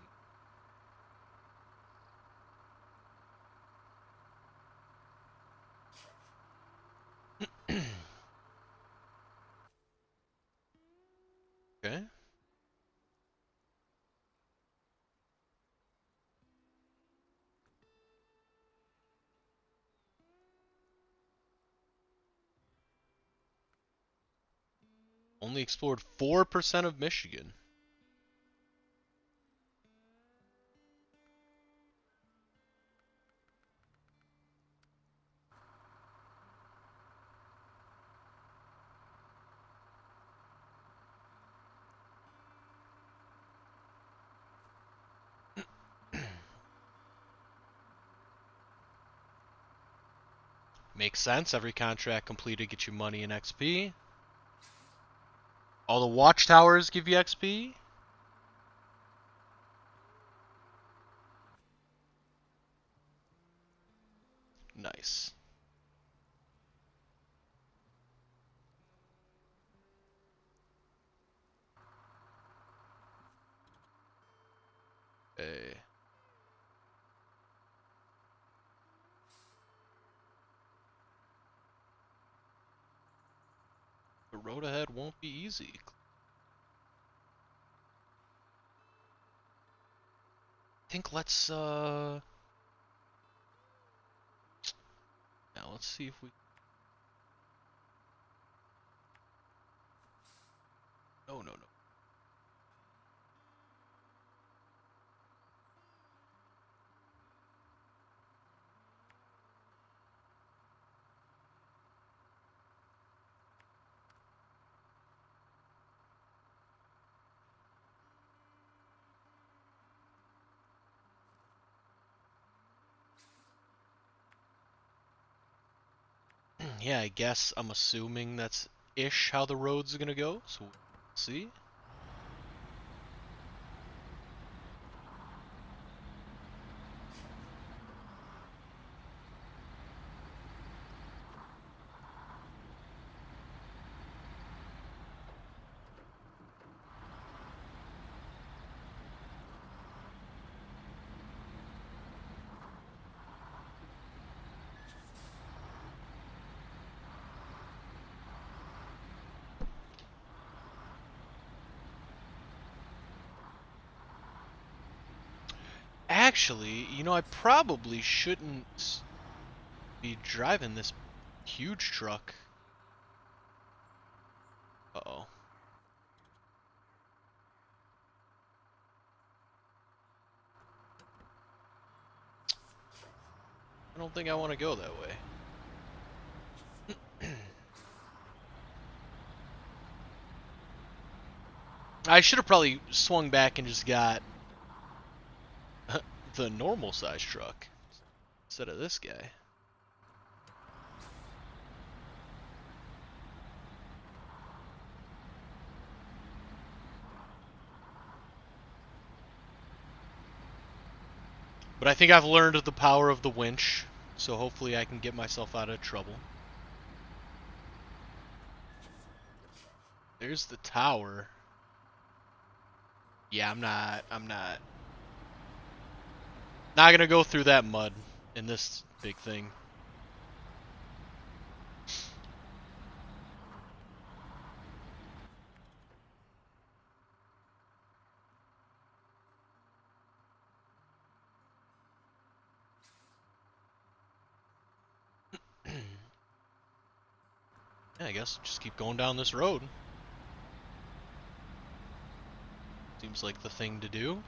Okay. Only explored 4% of Michigan. Makes sense. Every contract completed gets you money and XP. All the watchtowers give you XP. Nice. Hey. The road ahead won't be easy. I think now let's see if we no. Yeah, I guess I'm assuming that's ish how the road's gonna go, so we'll see. Actually, you know, I probably shouldn't be driving this huge truck. Uh-oh. I don't think I want to go that way. I should have probably swung back and just got the normal size truck instead of this guy. But I think I've learned the power of the winch, so hopefully I can get myself out of trouble. There's the tower. Yeah, I'm not gonna go through that mud in this big thing. Yeah, I guess just keep going down this road. Seems like the thing to do.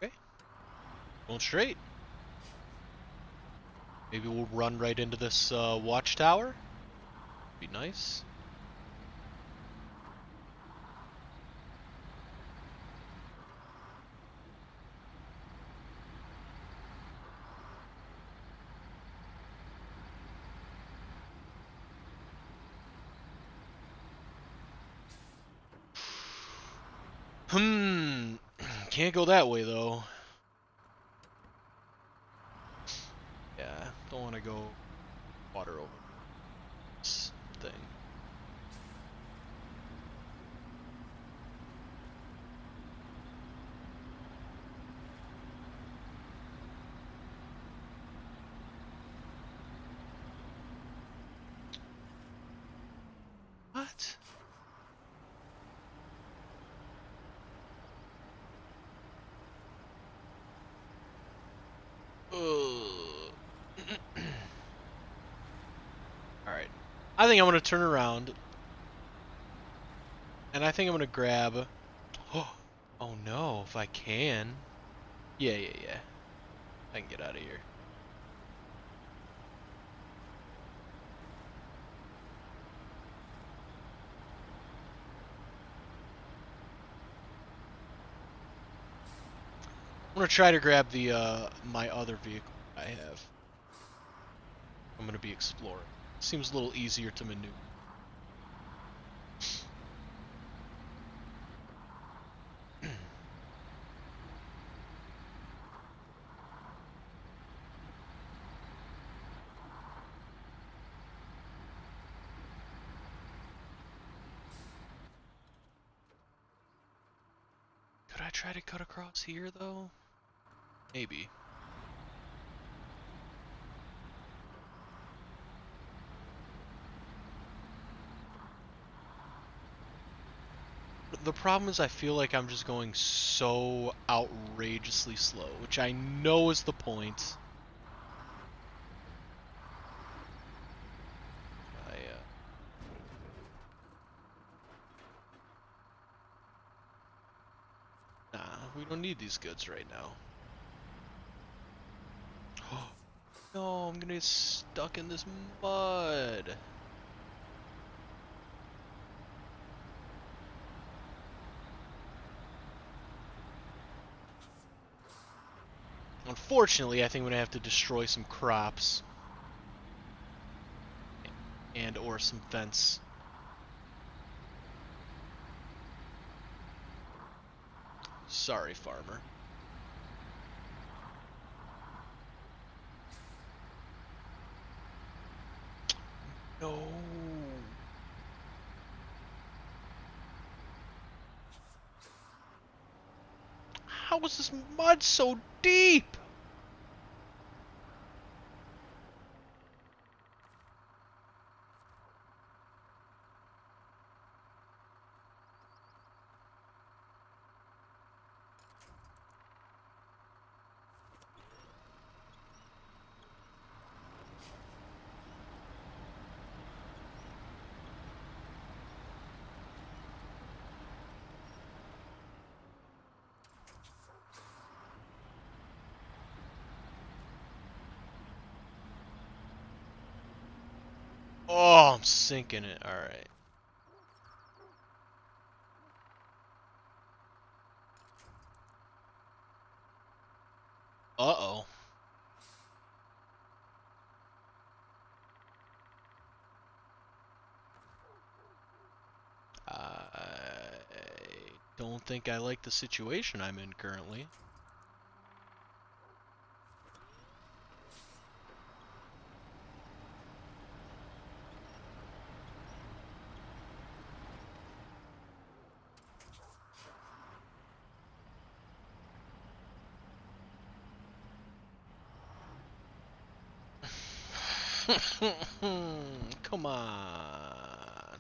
Okay. Going straight. Maybe we'll run right into this watchtower. Be nice. Can't go that way though. Yeah, don't want to go water over this thing. What? Alright. I think I'm going to turn around. And I think I'm going to grab... Oh no, if I can. Yeah. I can get out of here. I'm going to try to grab the my other vehicle I have. I'm going to be exploring. Seems a little easier to maneuver. Could I try to cut across here, though? Maybe. The problem is I feel like I'm just going so outrageously slow, which I know is the point. Nah, we don't need these goods right now. No, I'm gonna get stuck in this mud. Unfortunately, I think I'm gonna have to destroy some crops. and or some fence. Sorry, farmer. No. How is this mud so deep? Oh, I'm sinking it. All right. Uh-oh. I don't think I like the situation I'm in currently. Come on.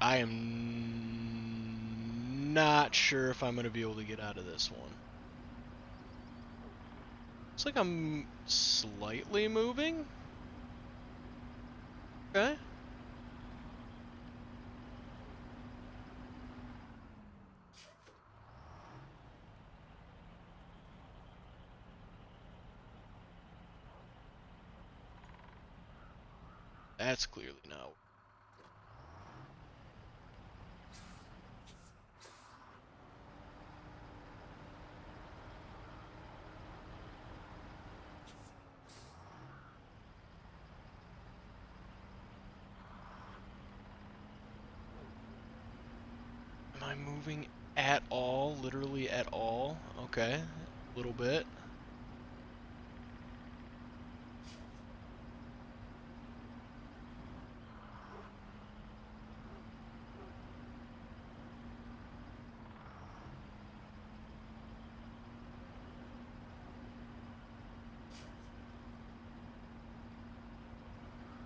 I am not sure if I'm going to be able to get out of this one. Looks like I'm slightly moving. Okay. That's clearly not. Am I moving at all? Literally at all? Okay. A little bit.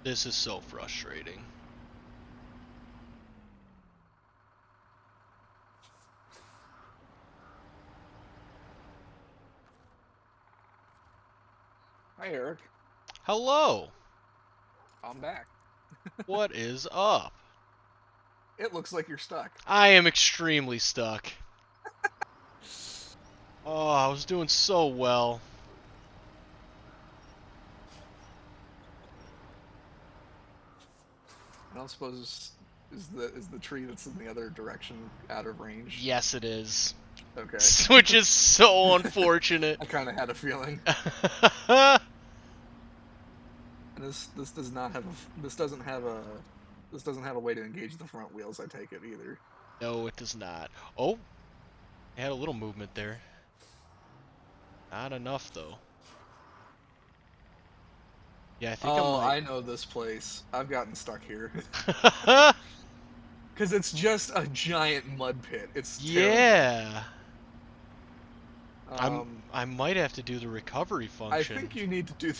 This is so frustrating. Hi, Eric. Hello. I'm back. What is up? It looks like you're stuck. I am extremely stuck. Oh, I was doing so well. I don't suppose is the tree that's in the other direction out of range. Yes, it is. Okay. Which is so unfortunate. I kind of had a feeling. And this does not have this doesn't have a way to engage the front wheels. I take it either. No, it does not. Oh, it had a little movement there. Not enough though. Yeah, I think I know this place. I've gotten stuck here. I might. Because it's just a giant mud pit. It's Yeah. terrible. I might have to do the recovery function. I think you need to do.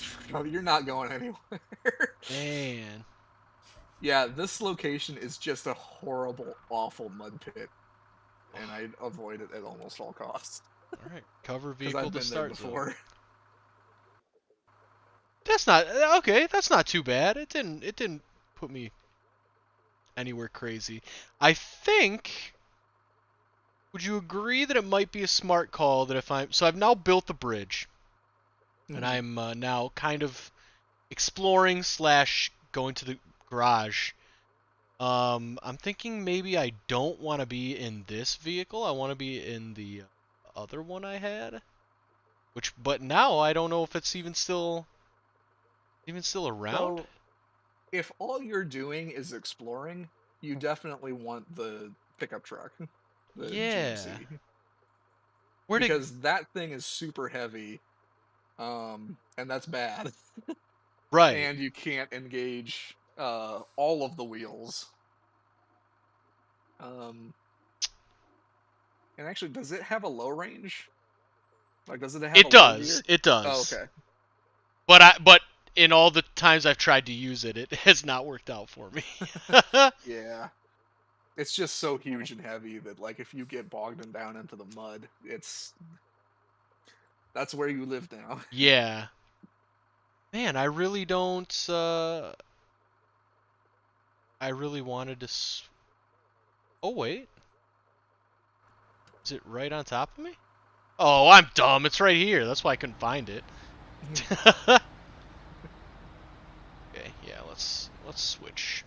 You're not going anywhere. Man. Yeah, this location is just a horrible, awful mud pit, and I avoid it at almost all costs. All right, cover Because vehicle I've to been there start zone. before. That's not okay. That's not too bad. It didn't put me anywhere crazy. I think. Would you agree that it might be a smart call that if I'm so I've now built the bridge. and I'm now kind of exploring slash going to the garage. I'm thinking maybe I don't want to be in this vehicle. I want to be in the other one I had. But now I don't know if it's even still around. So, if all you're doing is exploring, you definitely want the pickup truck, the Yeah. GMC, Where to? because that thing is super heavy, and that's bad. Right. And you can't engage all of the wheels. Um, and actually, does it have a low range? Like, does it have a It low does. gear? It Oh, does. okay. But in all the times I've tried to use it, it has not worked out for me. Yeah. It's just so huge and heavy that, like, if you get bogged down into the mud, that's where you live now. Yeah. Man, I really don't. I really wanted to. Oh wait, is it right on top of me? Oh, I'm dumb. It's right here. That's why I couldn't find it. Okay, yeah. Let's switch.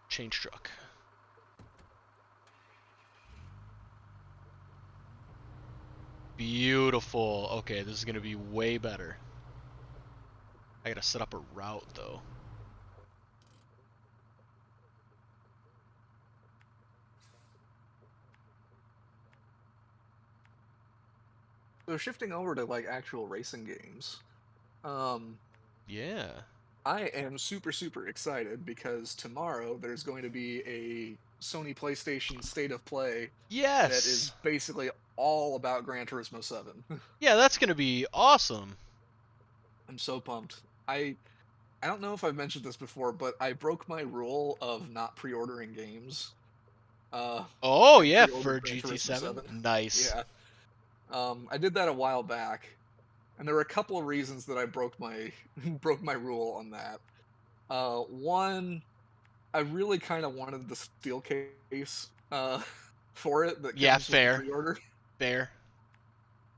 Change truck. Beautiful. Okay, this is gonna be way better. I gotta set up a route though. So shifting over to like actual racing games, Yeah. I am super super excited because tomorrow there's going to be a Sony PlayStation State of Play that Yes. is basically all about Gran Turismo 7. Yeah, that's gonna be awesome. I'm so pumped. I don't know if I've mentioned this before, but I broke my rule of not pre-ordering games. Oh And yeah, pre-ordered for Gran Turismo GT7. 7. Nice. Yeah. I did that a while back, and there were a couple of reasons that I broke my broke my rule on that. One, I really kind of wanted the steel case for it that Yeah, comes with the fair. pre-order. Fair.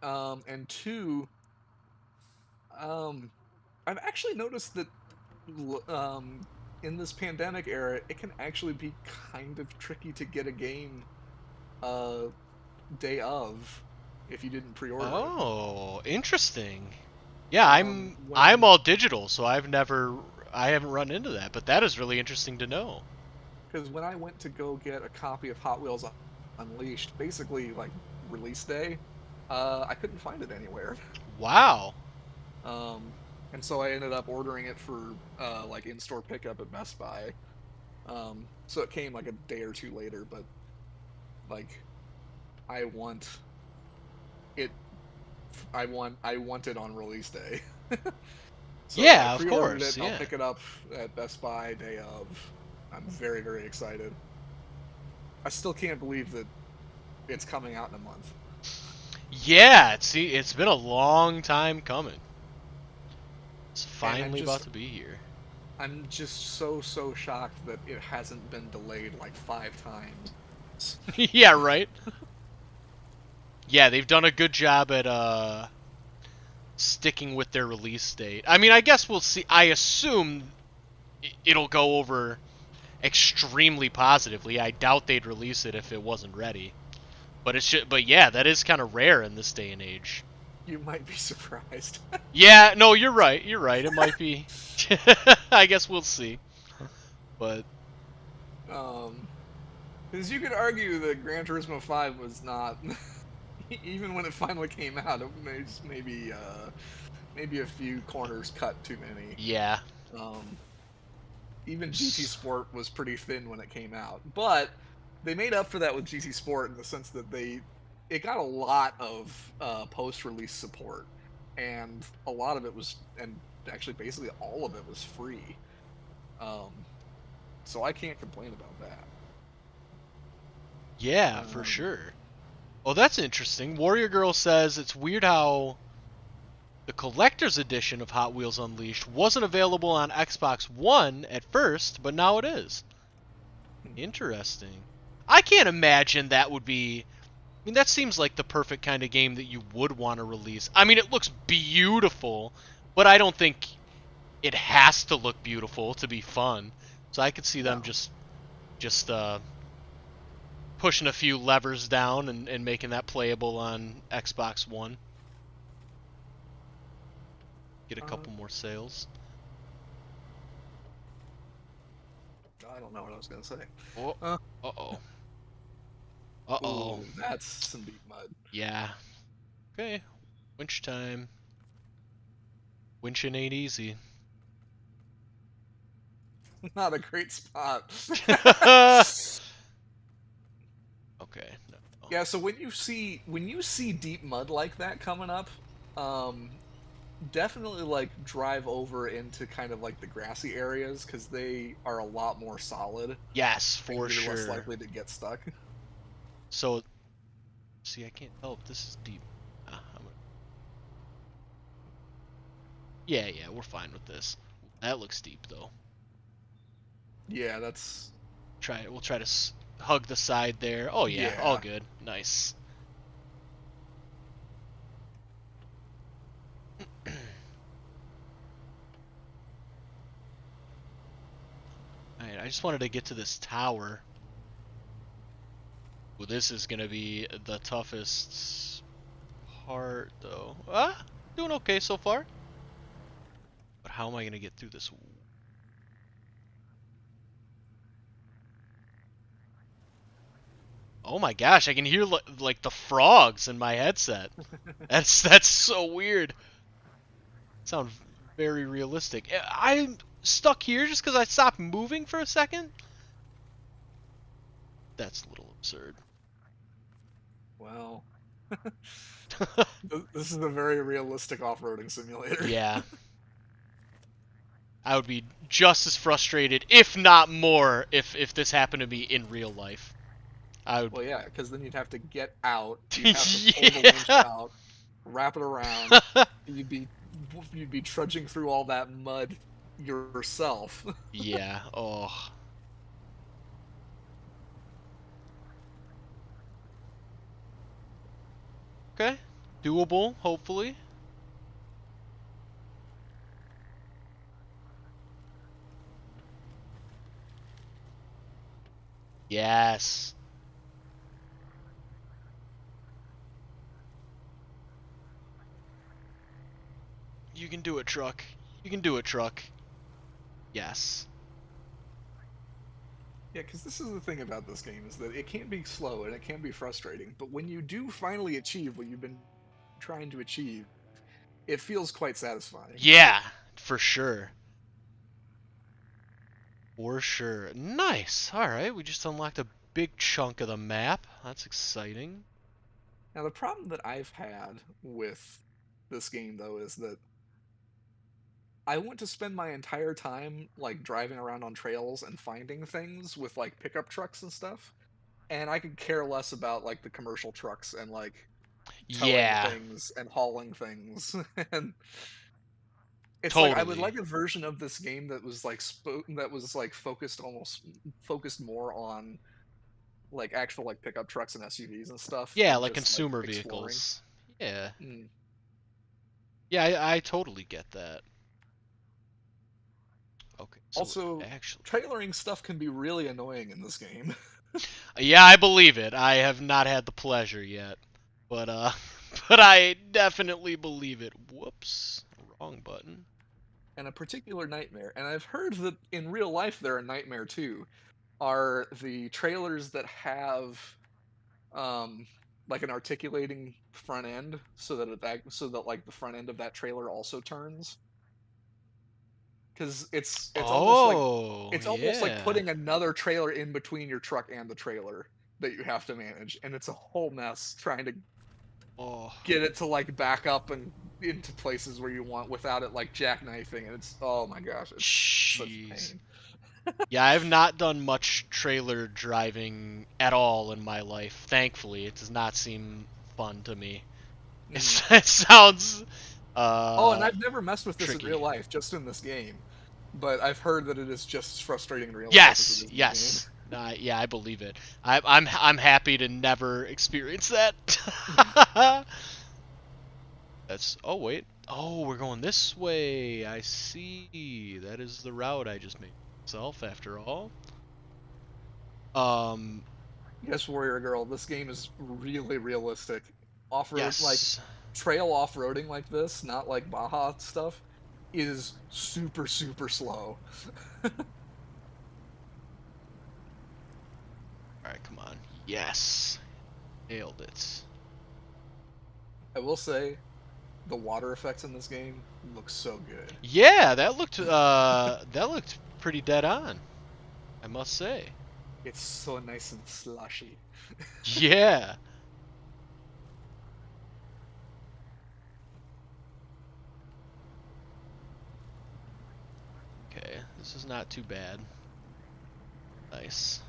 And two, um, I've actually noticed that in this pandemic era, it can actually be kind of tricky to get a game uh, day of if you didn't pre-order it. Oh, interesting. Yeah, I'm When all digital, so I haven't run into that, but that is really interesting to know. Because when I went to go get a copy of Hot Wheels Unleashed, basically like release day, I couldn't find it anywhere. Wow. Um, and so I ended up ordering it for like in-store pickup at Best Buy. So it came like a day or two later, but like I want it. I want it on release day. So I Yeah, of pre-ordered course. it. I'll Yeah. pick it up at Best Buy day of. I'm very very excited. I still can't believe that it's coming out in a month. Yeah, it's been a long time coming. It's And finally about to be here. I'm just so shocked that it hasn't been delayed like 5 times. Yeah, right? Yeah, they've done a good job at sticking with their release date. I mean, I guess we'll see. I assume it'll go over extremely positively. I doubt they'd release it if it wasn't ready. But yeah, that is kind of rare in this day and age. You might be surprised. Yeah, no, you're right. You're right. It might be. I guess we'll see. But Because you could argue that Gran Turismo 5 was not, even when it finally came out, it was maybe a few corners cut too many. yeah. Um, Even GT Sport was pretty thin when it came out, but they made up for that with GT Sport in the sense that it got a lot of post-release support, and a lot of it was, and actually basically all of it was free. So I can't complain about that. Yeah, for sure. Oh, that's interesting. Warrior Girl says it's weird how the collector's edition of Hot Wheels Unleashed wasn't available on Xbox One at first, but now it is. Interesting. I can't imagine that would be mean, that seems like the perfect kind of game that you would want to release. I mean, it looks beautiful, but I don't think it has to look beautiful to be fun. So I could see them No. just pushing a few levers down and making that playable on Xbox One. Get a couple more sales. I don't know what I was gonna say. Oh, uh-oh. Uh-oh. Ooh, that's some deep mud. Yeah. Okay. Winch time. Winching ain't easy. Not a great spot. Okay. No. Yeah, so when you see deep mud like that coming up, definitely like drive over into kind of like the grassy areas because they are a lot more solid. Yes, for and you're sure. less likely to get stuck. So, see, I can't tell if this is deep. Yeah, we're fine with this. That looks deep though. Yeah, that's. We'll try to hug the side there. Oh yeah, Yeah. all good. Nice. Alright, I just wanted to get to this tower. Well, this is gonna be the toughest part though. Doing okay so far. But how am I gonna get through this? Oh my gosh, I can hear like the frogs in my headset. That's so weird. Sound very realistic. I'm stuck here just because I stopped moving for a second? That's a little absurd. Well, this is a very realistic off-roading simulator. Yeah. I would be just as frustrated, if not more, if this happened to me in real life. I would. Well, yeah, because then you'd have to get out, you'd have to pull the winch out, wrap it around, you'd be trudging through all that mud yourself. Yeah. Oh. Okay. Doable, hopefully. Yes. You can do it, truck. You can do it, truck. Yes. Yeah, because this is the thing about this game, is that it can be slow and it can be frustrating, but when you do finally achieve what you've been trying to achieve, it feels quite satisfying. Yeah, for sure. For sure. Nice. Alright, we just unlocked a big chunk of the map. That's exciting. Now, the problem that I've had with this game, though, is that I want to spend my entire time, like, driving around on trails and finding things with, like, pickup trucks and stuff, and I could care less about, like, the commercial trucks and, like, towing Yeah. things and hauling things. And it's like I would Totally. like a version of this game that was like focused more on like actual like pickup trucks and SUVs and stuff Yeah, than like just like consumer exploring. vehicles. Yeah. Mm. Yeah, I totally get that. Okay, so Also, actually. trailering stuff can be really annoying in this game. Yeah, I believe it. I have not had the pleasure yet. But but I definitely believe it. Whoops. Wrong button. And a particular nightmare, and I've heard that in real life they're a nightmare too, are the trailers that have um like an articulating front end so that like the front end of that trailer also turns, because Oh, it's almost like yeah. putting another trailer in between your truck and the trailer that you have to manage, and it's a whole mess trying to Oh. get it to like back up and into places where you want without it like jackknifing, and it's, oh my gosh, it's such Jeez. pain. Yeah, I've not done much trailer driving at all in my life. Thankfully, it does not seem fun to me. It sounds Oh, and I've never messed with this in real tricky. life, just in this game. But I've heard that it is just as frustrating in real life as Yes, it is in the yes. game. Yeah, I believe it. I'm happy to never experience that. Oh wait. Oh, we're going this way. I see. That is the route I just made myself after all. Um, Yes, Warrior Girl, this game is really realistic. Off-road, like, yes. trail off-roading like this, not like Baja stuff, is super, super slow. All right, come on. Yes. Nailed it. I will say, the water effects in this game look so good. Yeah, that looked pretty dead on, I must say. It's so nice and slushy. Yeah. Okay, this is not too bad. Nice.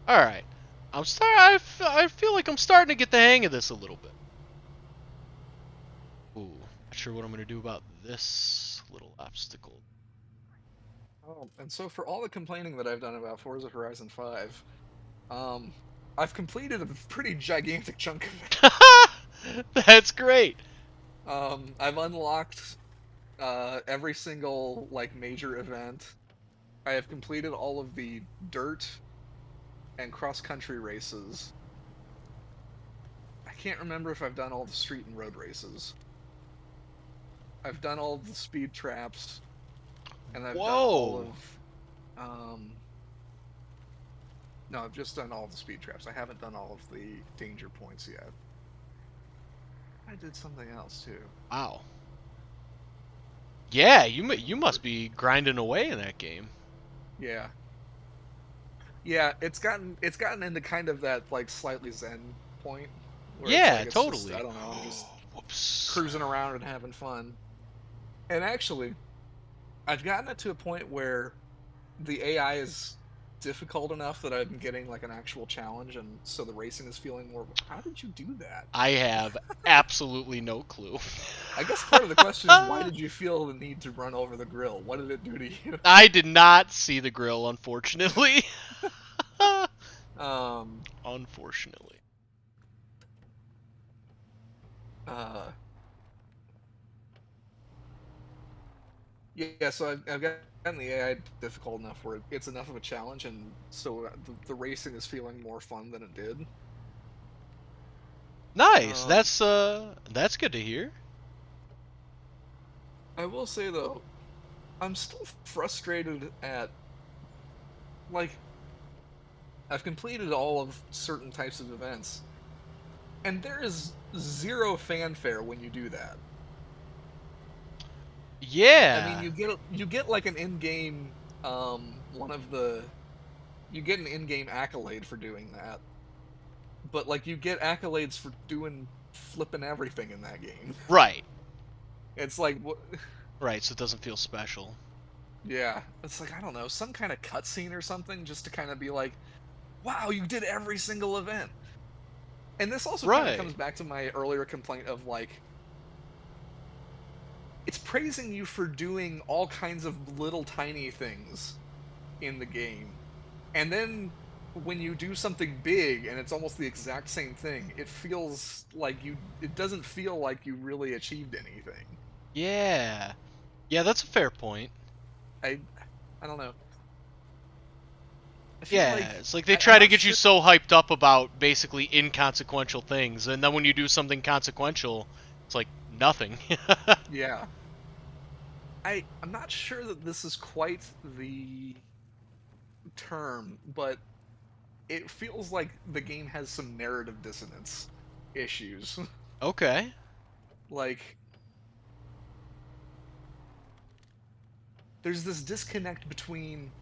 All right. I feel like I'm starting to get the hang of this a little bit. Ooh, not sure what I'm gonna do about this little obstacle. Oh, and so for all the complaining that I've done about Forza Horizon 5, um, I've completed a pretty gigantic chunk of it. That's great. I've unlocked every single like major event. I have completed all of the dirt and cross-country races. I can't remember if I've done all the street and road races. I've done all the speed traps, and I've done all Whoa. of no, I've just done all the speed traps. I haven't done all of the danger points yet. I did something else too. Wow. Yeah, you must be grinding away in that game. Yeah. Yeah, it's gotten into kind of that like slightly zen point where it's Yeah, like it's just I totally. don't know, I'm just Whoops. cruising around and having fun. And actually, I've gotten it to a point where the AI is difficult enough that I'm getting like an actual challenge, and so the racing is feeling more. How did you do that? I have absolutely no clue. I guess part of the question is why did you feel the need to run over the grill? What did it do to you? I did not see the grill, unfortunately. Um. Unfortunately. Uh. Yeah. So I've gotten the AI difficult enough where it's enough of a challenge, and so the racing is feeling more fun than it did. Nice. Um. That's good to hear. I will say though, I'm still frustrated at like I've completed all of certain types of events, and there is zero fanfare when you do that. I mean, Yeah. you get like an in-game one of the you get an in-game accolade for doing that, but like you get accolades for doing flipping everything in that game. Right. It's like what? Right, so it doesn't feel special. Yeah, it's like I don't know, some kind of cutscene or something, just to kind of be like, wow, you did every single event. And this also kind of Right. comes back to my earlier complaint of like it's praising you for doing all kinds of little tiny things in the game. And then when you do something big and it's almost the exact same thing, it doesn't feel like you really achieved anything. Yeah. Yeah, that's a fair point. I I don't know. I feel Yeah, like it's like they I'm try to not get you sure. so hyped up about basically inconsequential things, and then when you do something consequential, it's like nothing. Yeah. I'm not sure that this is quite the term, but it feels like the game has some narrative dissonance issues. Okay. Like there's this disconnect between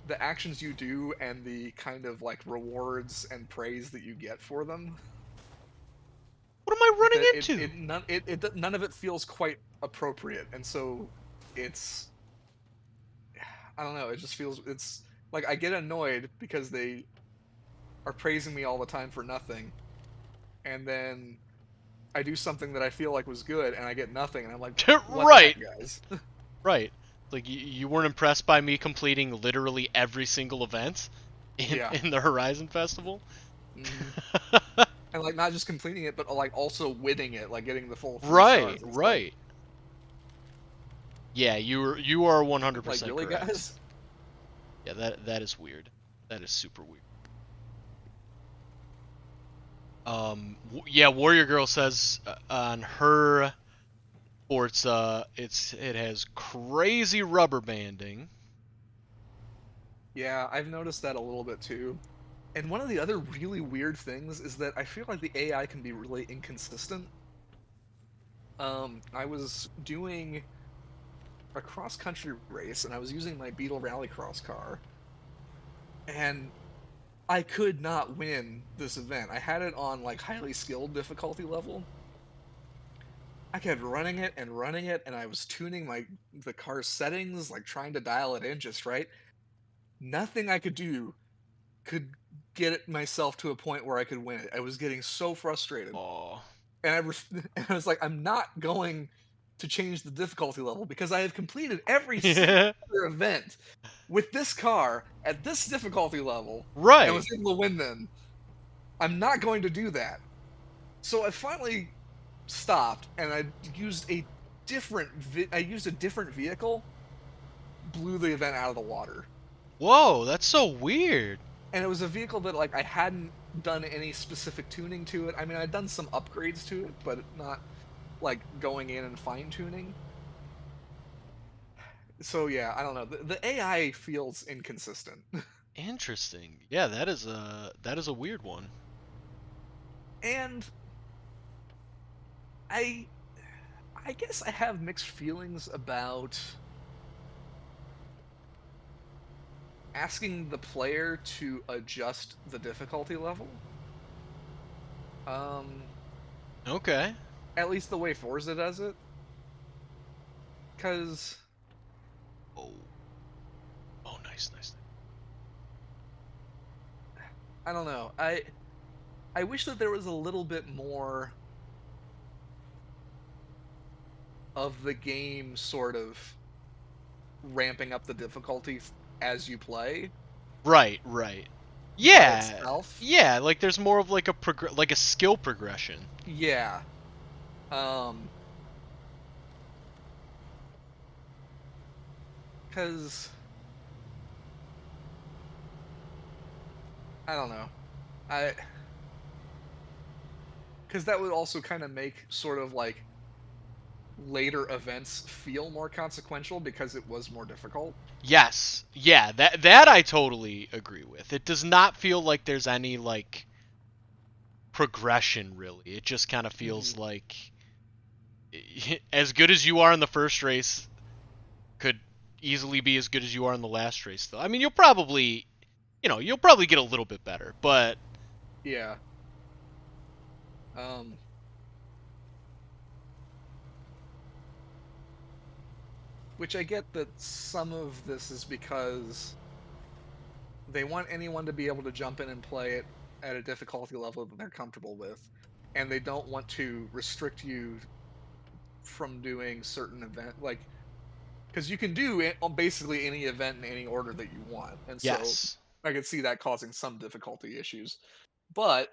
the actions you do and the kind of like rewards and praise that you get for them. What am I running That into? none of it feels quite appropriate, and so it's I don't know. It just feels it's like I get annoyed because they are praising me all the time for nothing, and then I do something that I feel like was good, and I get nothing, and I'm like, what the heck, Right, guys? right. Like you weren't impressed by me completing literally every single event in Yeah. in the Horizon Festival. Hmm. And like not just completing it, but like also winning it, like getting the full three Right, stars. It's like, right. Yeah, you are like 100% really, correct. guys? Yeah, that is weird. That is super weird. Yeah, Warrior Girl says on her Forza, it has crazy rubber banding. Yeah, I've noticed that a little bit too. And one of the other really weird things is that I feel like the AI can be really inconsistent. I was doing a cross country race and I was using my Beetle Rallycross car, and I could not win this event. I had it on like highly skilled difficulty level. I kept running it, and I was tuning the car's settings, like trying to dial it in just right. Nothing I could do could get it myself to a point where I could win it. I was getting so frustrated, Oh. and and I was like, I'm not going to change the difficulty level because I have completed every single other event with this car at this difficulty level and Right. was able to win them. I'm not going to do that. So I finally stopped and I used a different vehicle, blew the event out of the water. Whoa, that's so weird. And it was a vehicle that like I hadn't done any specific tuning to it. I mean, I'd done some upgrades to it, but not like going in and fine tuning. So yeah, I don't know. The AI feels inconsistent. Interesting. Yeah, that is a weird one. And I I guess I have mixed feelings about asking the player to adjust the difficulty level. Um, Okay. at least the way Forza does it, because Oh. Oh, nice, nice. I don't know. I wish that there was a little bit more of the game sort of ramping up the difficulty as you play Right, right. by Yeah. itself. Yeah, like there's more of like like a skill progression. Yeah. Um, because I don't know. I because that would also kind of make sort of like later events feel more consequential because it was more difficult. Yes. Yeah, that I totally agree with. It does not feel like there's any like progression really. It just kind of Hmm. feels like as good as you are in the first race could easily be as good as you are in the last race though. I mean, you'll probably get a little bit better, but Yeah. Um, which I get that some of this is because they want anyone to be able to jump in and play it at a difficulty level that they're comfortable with, and they don't want to restrict you from doing certain event like because you can do it on basically any event in any order that you want, and so yes. I could see that causing some difficulty issues. But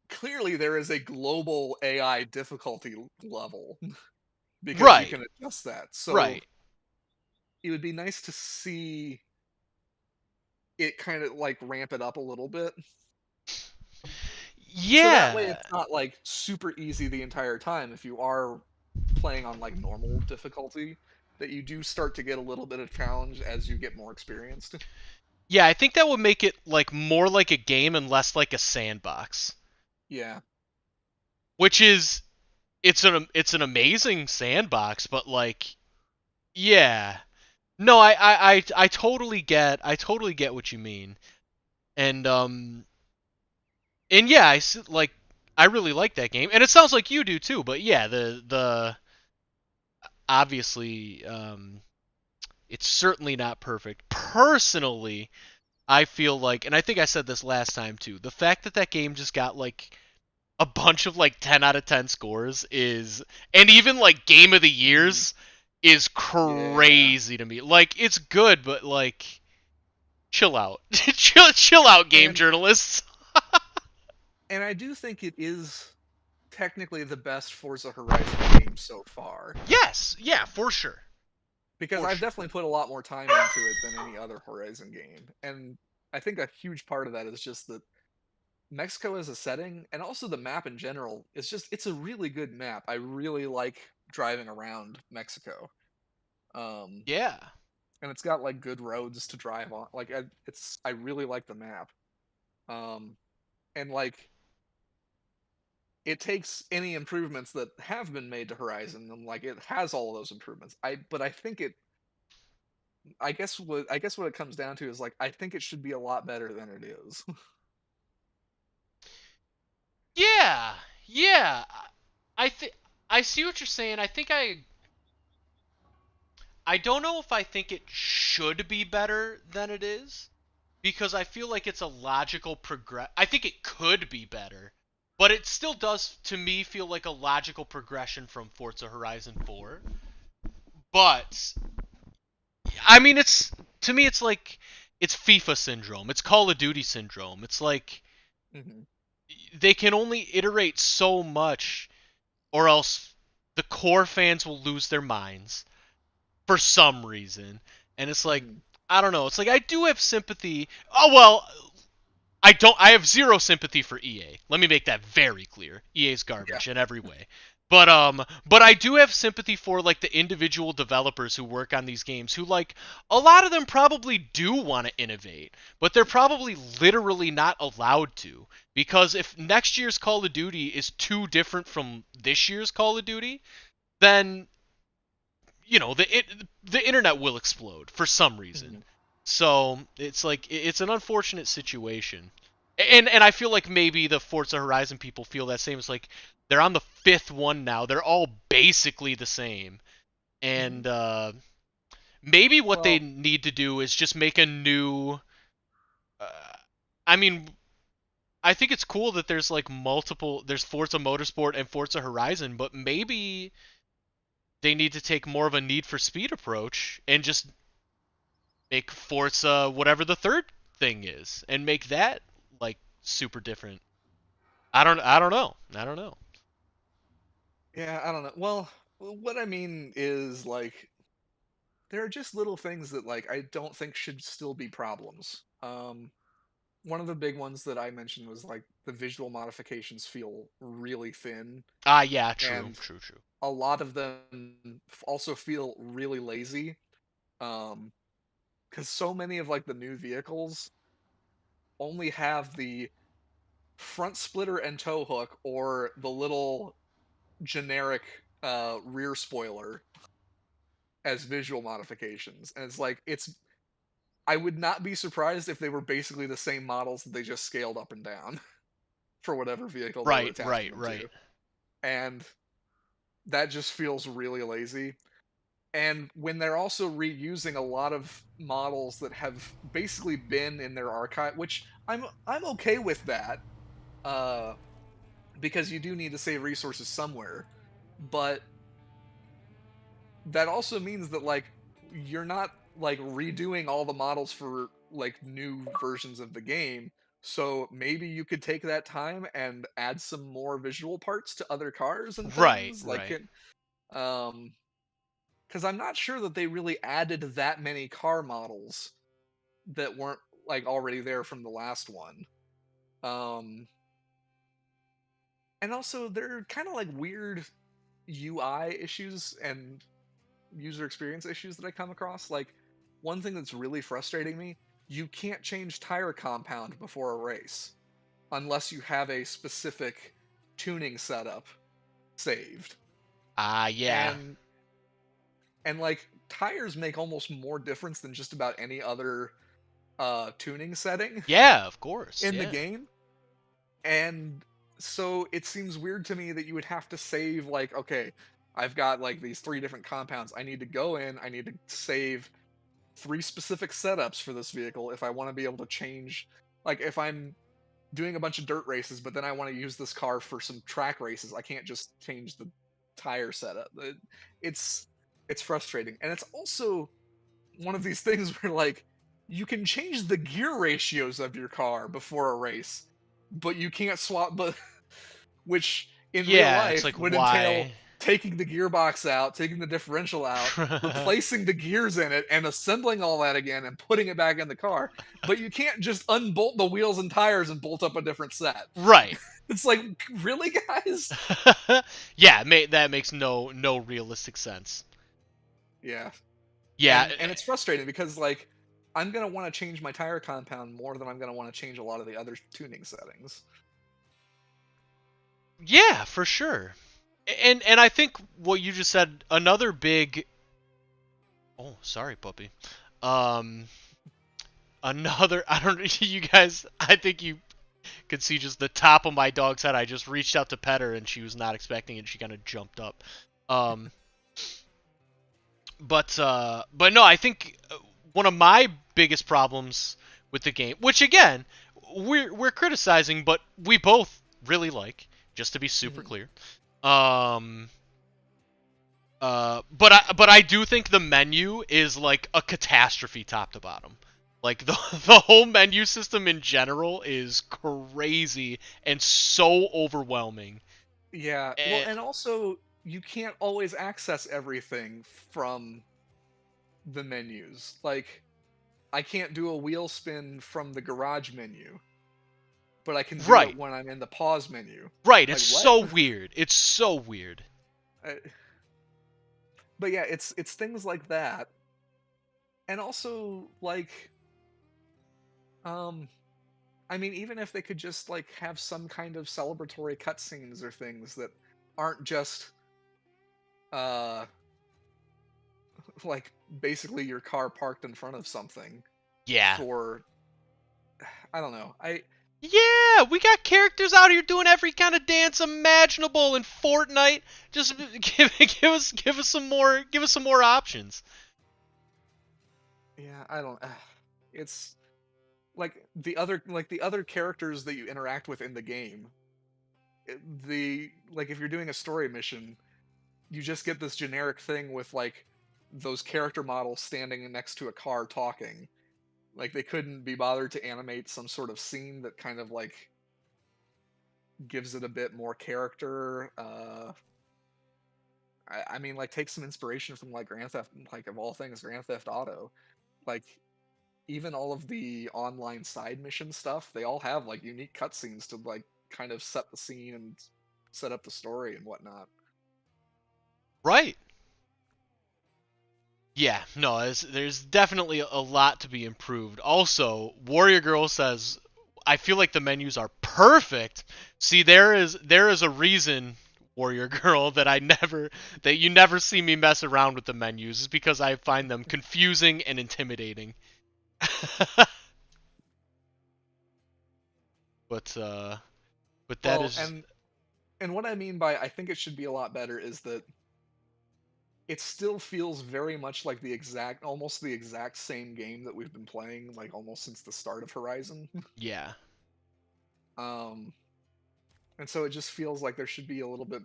clearly, there is a global AI difficulty level because you Right. can adjust that. So Right. it would be nice to see it kind of like ramp it up a little bit. So that way Yeah. it's not like super easy the entire time if you are playing on like normal difficulty, that you do start to get a little bit of challenge as you get more experienced. Yeah, I think that would make it like more like a game and less like a sandbox. Yeah. Which is it's an amazing sandbox, but like yeah. No, I totally get what you mean. And yeah, like I really like that game. And it sounds like you do too, but yeah, the obviously it's certainly not perfect. Personally, I feel like, and I think I said this last time too, the fact that that game just got like a bunch of like 10 out of 10 scores is, and even like game of the Mhm. years is Yeah. crazy to me. Like it's good, but like chill out. Chill out, game And journalists. and I do think it is technically the best Forza Horizon game so far, Yes, yeah, for sure. because For I've sure. definitely put a lot more time into it than any other Horizon game. And I think a huge part of that is just that Mexico as a setting, and also the map in general, it's a really good map. I really like driving around Mexico. Um Yeah. and it's got like good roads to drive on. Like I really like the map. Um and like it takes any improvements that have been made to Horizon, and like it has all of those improvements. But I think it I guess what it comes down to is like I think it should be a lot better than it is. Yeah. Yeah. I think I see what you're saying. I don't know if I think it should be better than it is, because I feel like it's a logical progress. I think it could be better, but it still does to me feel like a logical progression from Forza Horizon 4. But I mean, it's to me, it's like it's FIFA syndrome. It's Call of Duty syndrome. It's like hmm they can only iterate so much, or else the core fans will lose their minds for some reason. And it's like, hmm I don't know. It's like I do have sympathy. Oh well, I don't. I have zero sympathy for EA. Let me make that very clear. EA's Yeah. garbage in every way. But I do have sympathy for like the individual developers who work on these games, who like a lot of them probably do want to innovate, but they're probably literally not allowed to, because if next year's Call of Duty is too different from this year's Call of Duty, then the internet will explode for some reason. hmm So it's like it's an unfortunate situation, and I feel like maybe the Forza Horizon people feel that same. It's like they're on the fifth one now. They're all basically the same, hmm and maybe what they Well, need to do is just make a new. Uh, I mean, I think it's cool that there's like multiple. There's Forza Motorsport and Forza Horizon, but maybe they need to take more of a Need for Speed approach and just make Forza whatever the third thing is, and make that like super different. I don't know. I don't know. yeah, I don't know. Well, what I mean is like there are just little things that like I don't think should still be problems. One of the big ones that I mentioned was like the visual modifications feel really thin, Ah, yeah, true, and true, true. a lot of them also feel really lazy. Um, because so many of like the new vehicles only have the front splitter and tow hook or the little generic rear spoiler as visual modifications. And it's like it's I would not be surprised if they were basically the same models that they just scaled up and down for whatever vehicle they were Right, attaching right, them right. to. And that just feels really lazy. And when they're also reusing a lot of models that have basically been in their archive, which I'm okay with that, uh, because you do need to save resources somewhere. But that also means that like you're not like redoing all the models for like new versions of the game. So maybe you could take that time and add some more visual parts to other cars and Right, things like right. it. Because I'm not sure that they really added that many car models that weren't like already there from the last one. Um, and also there are kind of like weird UI issues and user experience issues that I come across. Like one thing that's really frustrating me, you can't change tire compound before a race unless you have a specific tuning setup saved. Ah, yeah. And like tires make almost more difference than just about any other tuning setting Yeah, of course. in the Yeah. game. And so it seems weird to me that you would have to save like, okay, I've got like these three different compounds. I need to go in, I need to save three specific setups for this vehicle if I want to be able to change, like if I'm doing a bunch of dirt races, but then I want to use this car for some track races. I can't just change the tire setup. It's it's frustrating, and it's also one of these things where like you can change the gear ratios of your car before a race, but you can't swap. But which in real Yeah, it's life like would entail why? taking the gearbox out, taking the differential out, replacing the gears in it, and assembling all that again and putting it back in the car. But you can't just unbolt the wheels and tires and bolt up a different set. Right. It's like, really, guys? Yeah, that makes no realistic sense. Yeah. Yeah, And it's frustrating because like I'm gonna want to change my tire compound more than I'm gonna want to change a lot of the other tuning settings. yeah, for sure. And I think what you just said, another big. Oh, sorry, puppy. Um, another. I don't. You guys. I think you could see just the top of my dog's head. I just reached out to pet her, and she was not expecting it. She kind of jumped up. Um, but no, I think one of my biggest problems with the game, which again, we're criticizing, but we both really like, just to be super Mhm. clear. Um, but I do think the menu is like a catastrophe top to bottom. Like the whole menu system in general is crazy and so overwhelming. Yeah. Well, Eh, and also you can't always access everything from the menus. Like I can't do a wheel spin from the garage menu, but I can do it right, when I'm in the pause menu. right. It's Like what? so weird. It's so weird. I- but yeah, it's things like that. And also like um I mean, even if they could just like have some kind of celebratory cutscenes or things that aren't just uh like basically your car parked in front of something Yeah. for I don't know. Yeah, we got characters out here doing every kind of dance imaginable in Fortnite. Just give us some more options. Yeah, I don't it's like the other characters that you interact with in the game. The like if you're doing a story mission, you just get this generic thing with like those character models standing next to a car talking. Like they couldn't be bothered to animate some sort of scene that kind of like gives it a bit more character. I mean, like take some inspiration from like Grand Theft, like of all things, Grand Theft Auto. Like even all of the online side mission stuff, they all have like unique cutscenes to like kind of set the scene and set up the story and whatnot. Right. Yeah, no, there's definitely a lot to be improved. Also, Warrior Girl says, I feel like the menus are perfect. See, there is a reason, Warrior Girl, that you never see me mess around with the menus is because I find them confusing and intimidating. but uh but that Well, is and what I mean by I think it should be a lot better is that it still feels very much like almost the exact same game that we've been playing like almost since the start of Horizon. yeah. um and so it just feels like there should be a little bit.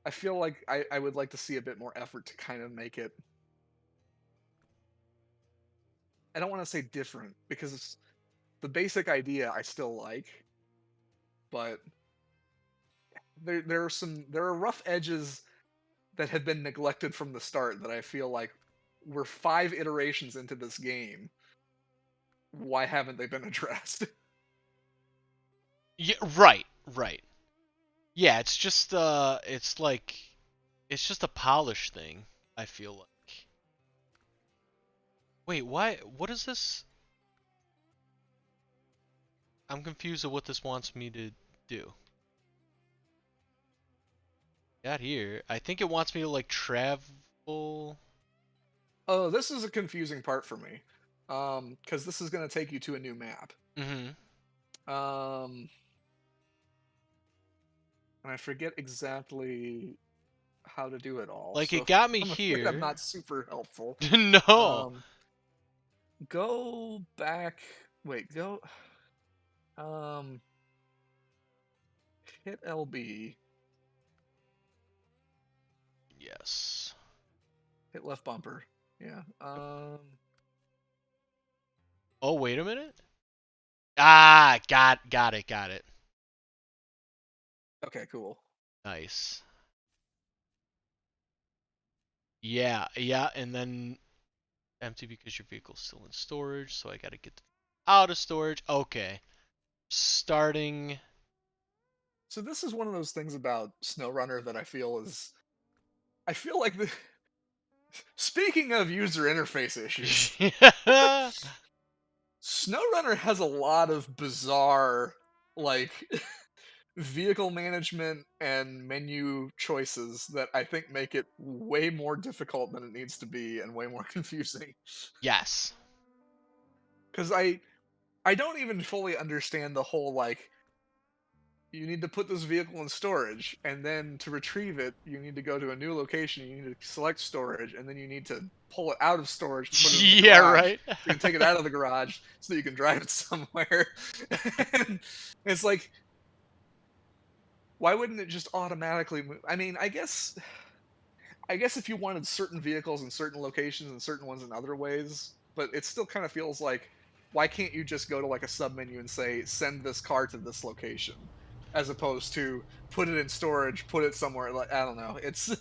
I feel like I would like to see a bit more effort to kind of make it. I don't want to say different because the basic idea I still like, but there are rough edges that have been neglected from the start that I feel like we're 5 iterations into this game. Why haven't they been addressed? Yeah, right, right. Yeah, it's just it's like it's just a polish thing, I feel like. Wait, why what is this? I'm confused at what this wants me to do. Got here. I think it wants me to like travel. Oh, this is a confusing part for me. Because this is going to take you to a new map. Mhm. Um, and I forget exactly how to do it all, Like it so got me I'm afraid I'm here. not super helpful. No. Um, go back. Wait, go. Um, Hit LB. Yes. Hit left bumper. Yeah. Oh, wait a minute. Ah, got it. Okay, cool. Nice. Yeah, and then empty because your vehicle's still in storage, so I gotta get out of storage. Okay. Starting. So this is one of those things about Snowrunner that I feel is. I feel like the. Speaking of user interface issues, Snowrunner has a lot of bizarre, like, vehicle management and menu choices that I think make it way more difficult than it needs to be and way more confusing. Yes. Because I don't even fully understand the whole, like, you need to put this vehicle in storage, and then to retrieve it, you need to go to a new location, you need to select storage, and then you need to pull it out of storage to put it in the Yeah, garage. right. So you can take it out of the garage so that you can drive it somewhere. And it's like, why wouldn't it just automatically move? I mean, I guess if you wanted certain vehicles in certain locations and certain ones in other ways, but it still kind of feels like, why can't you just go to like a sub menu and say send this car to this location, as opposed to put it in storage, put it somewhere, like, I don't know. It's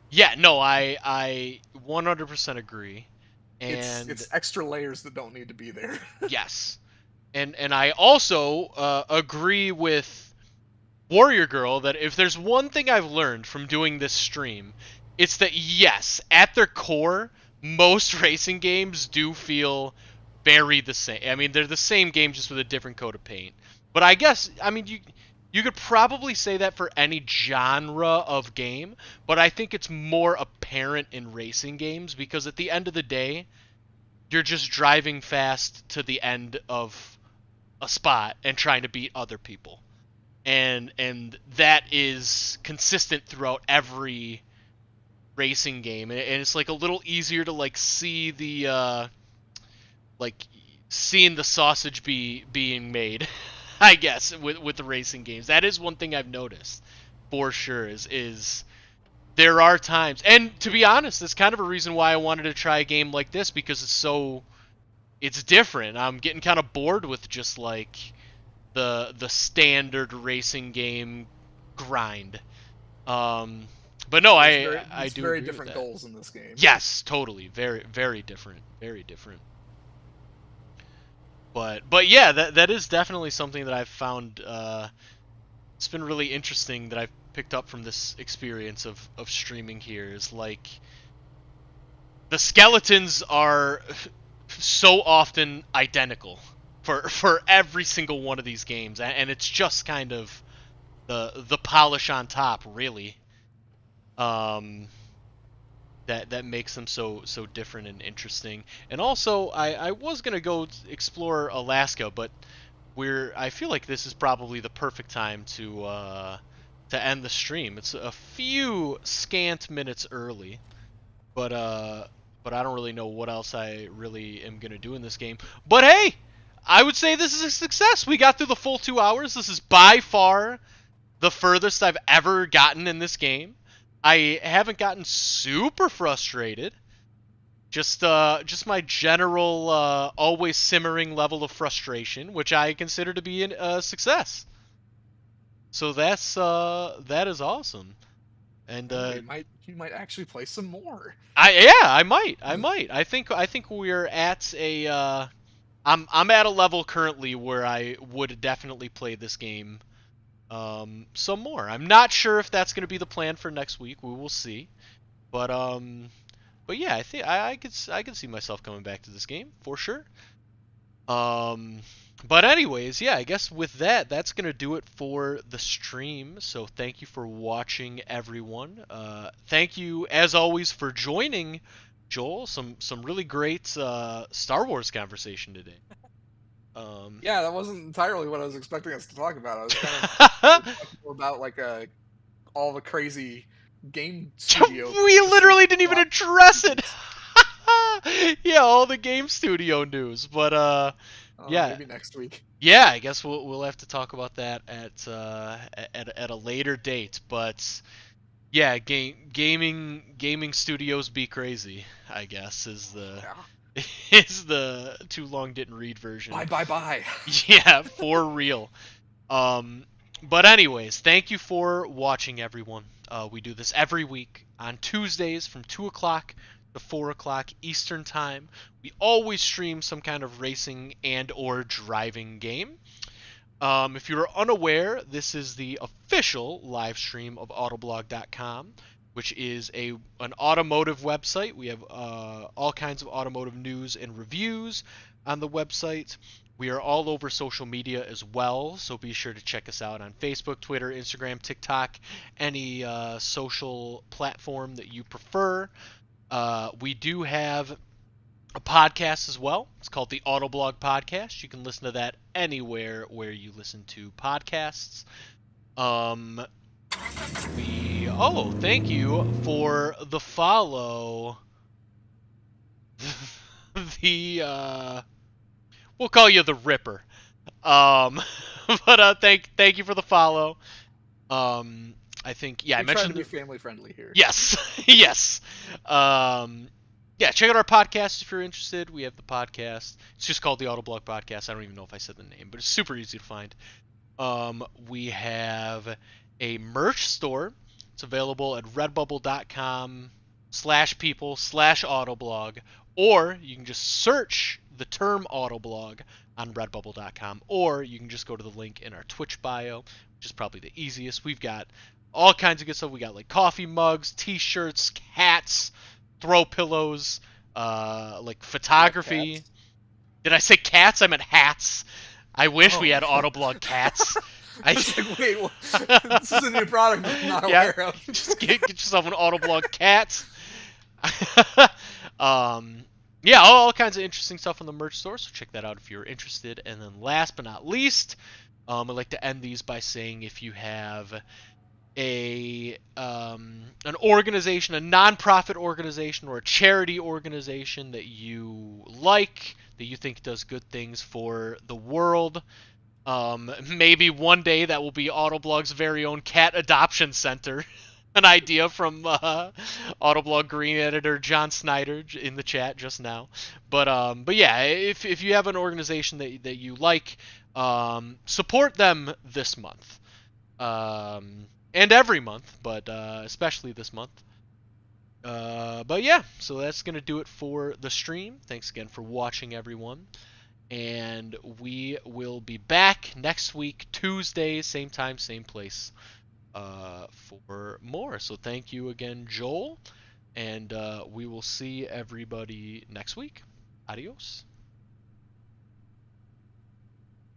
Yeah, no, I 100% agree. And it's extra layers that don't need to be there. yes. And I also agree with Warrior Girl that if there's one thing I've learned from doing this stream, it's that yes, at their core, most racing games do feel very the same. I mean, they're the same game just with a different coat of paint. But I guess, I mean, you could probably say that for any genre of game, but I think it's more apparent in racing games because at the end of the day, you're just driving fast to the end of a spot and trying to beat other people. And that is consistent throughout every racing game, and it's like a little easier to like see the like seeing the sausage being made. I guess with the racing games, that is one thing I've noticed for sure. Is there are times, and to be honest, that's kind of a reason why I wanted to try a game like this because it's different. I'm getting kind of bored with just like the standard racing game grind. But no, I There's do very agree with different that. goals in this game. Yes, totally, very different, very different. But yeah, that is definitely something that I've found. It's been really interesting that I've picked up from this experience of streaming here. Is like the skeletons are so often identical for every single one of these games, and it's just kind of the polish on top, really. Um, that makes them so different and interesting. And also, I was gonna go explore Alaska, but I feel like this is probably the perfect time to end the stream. It's a few scant minutes early, but I don't really know what else I really am gonna do in this game. But hey, I would say this is a success. We got through the full 2 hours. This is by far the furthest I've ever gotten in this game. I haven't gotten super frustrated. Just my general, always simmering level of frustration, which I consider to be a success. So that is awesome. And Oh, you might actually play some more. I might, I think we're at a, I'm at a level currently where I would definitely play this game some more. I'm not sure if that's going to be the plan for next week. We will see. But yeah, I think I could see myself coming back to this game for sure. Um, but anyways, yeah, I guess with that, that's gonna do it for the stream. So thank you for watching, everyone. Thank you as always for joining, Joel. Some really great Star Wars conversation today. Yeah, that wasn't entirely what I was expecting us to talk about. I was kind of talking more about like all the crazy game studio. We literally didn't even address it. Yeah, all the game studio news, but Yeah, Maybe next week. yeah. I guess we'll have to talk about that at a later date. But yeah, gaming studios be crazy. I guess is the Yeah. is the too long didn't read version. Bye, bye, bye. Yeah, for real. Um, but anyways, thank you for watching, everyone. We do this every week on Tuesdays from 2 o'clock to 4 o'clock Eastern Time. We always stream some kind of racing and or driving game. If you're unaware, this is the official live stream of Autoblog.com, which is an automotive website. We have all kinds of automotive news and reviews on the website. We are all over social media as well, so be sure to check us out on Facebook, Twitter, Instagram, TikTok, any social platform that you prefer. We do have a podcast as well. It's called the Autoblog Podcast. You can listen to that anywhere where you listen to podcasts. Thank you for the follow. We'll call you the Ripper. Um, but thank you for the follow. I think I We try to mentioned be family friendly here. Yes, yes. Yeah, check out our podcast if you're interested. We have the podcast. It's just called the Autoblog Podcast. I don't even know if I said the name, but it's super easy to find. We have a merch store. It's available at redbubble.com/people/autoblog, or you can just search the term Autoblog on redbubble.com, or you can just go to the link in our Twitch bio, which is probably the easiest. We've got all kinds of good stuff. We got like coffee mugs, t-shirts, hats, throw pillows, like photography. Did I say cats? I meant hats. I wish we had Autoblog cats. I was like, wait, this is a new product I'm not aware of. Just get yourself an Autoblog cat. Yeah, all kinds of interesting stuff on the merch store, so check that out if you're interested. And then last but not least, I'd like to end these by saying if you have an organization, a nonprofit organization, or a charity organization that you like, that you think does good things for the world, maybe one day that will be Autoblog's very own cat adoption center. An idea from Autoblog Green editor John Snyder in the chat just now. But yeah, if you have an organization that you like, support them this month. And every month, but especially this month. But yeah, so that's going to do it for the stream. Thanks again for watching, everyone. And we will be back next week, Tuesday, same time, same place, for more. So thank you again, Joel. And we will see everybody next week. Adios.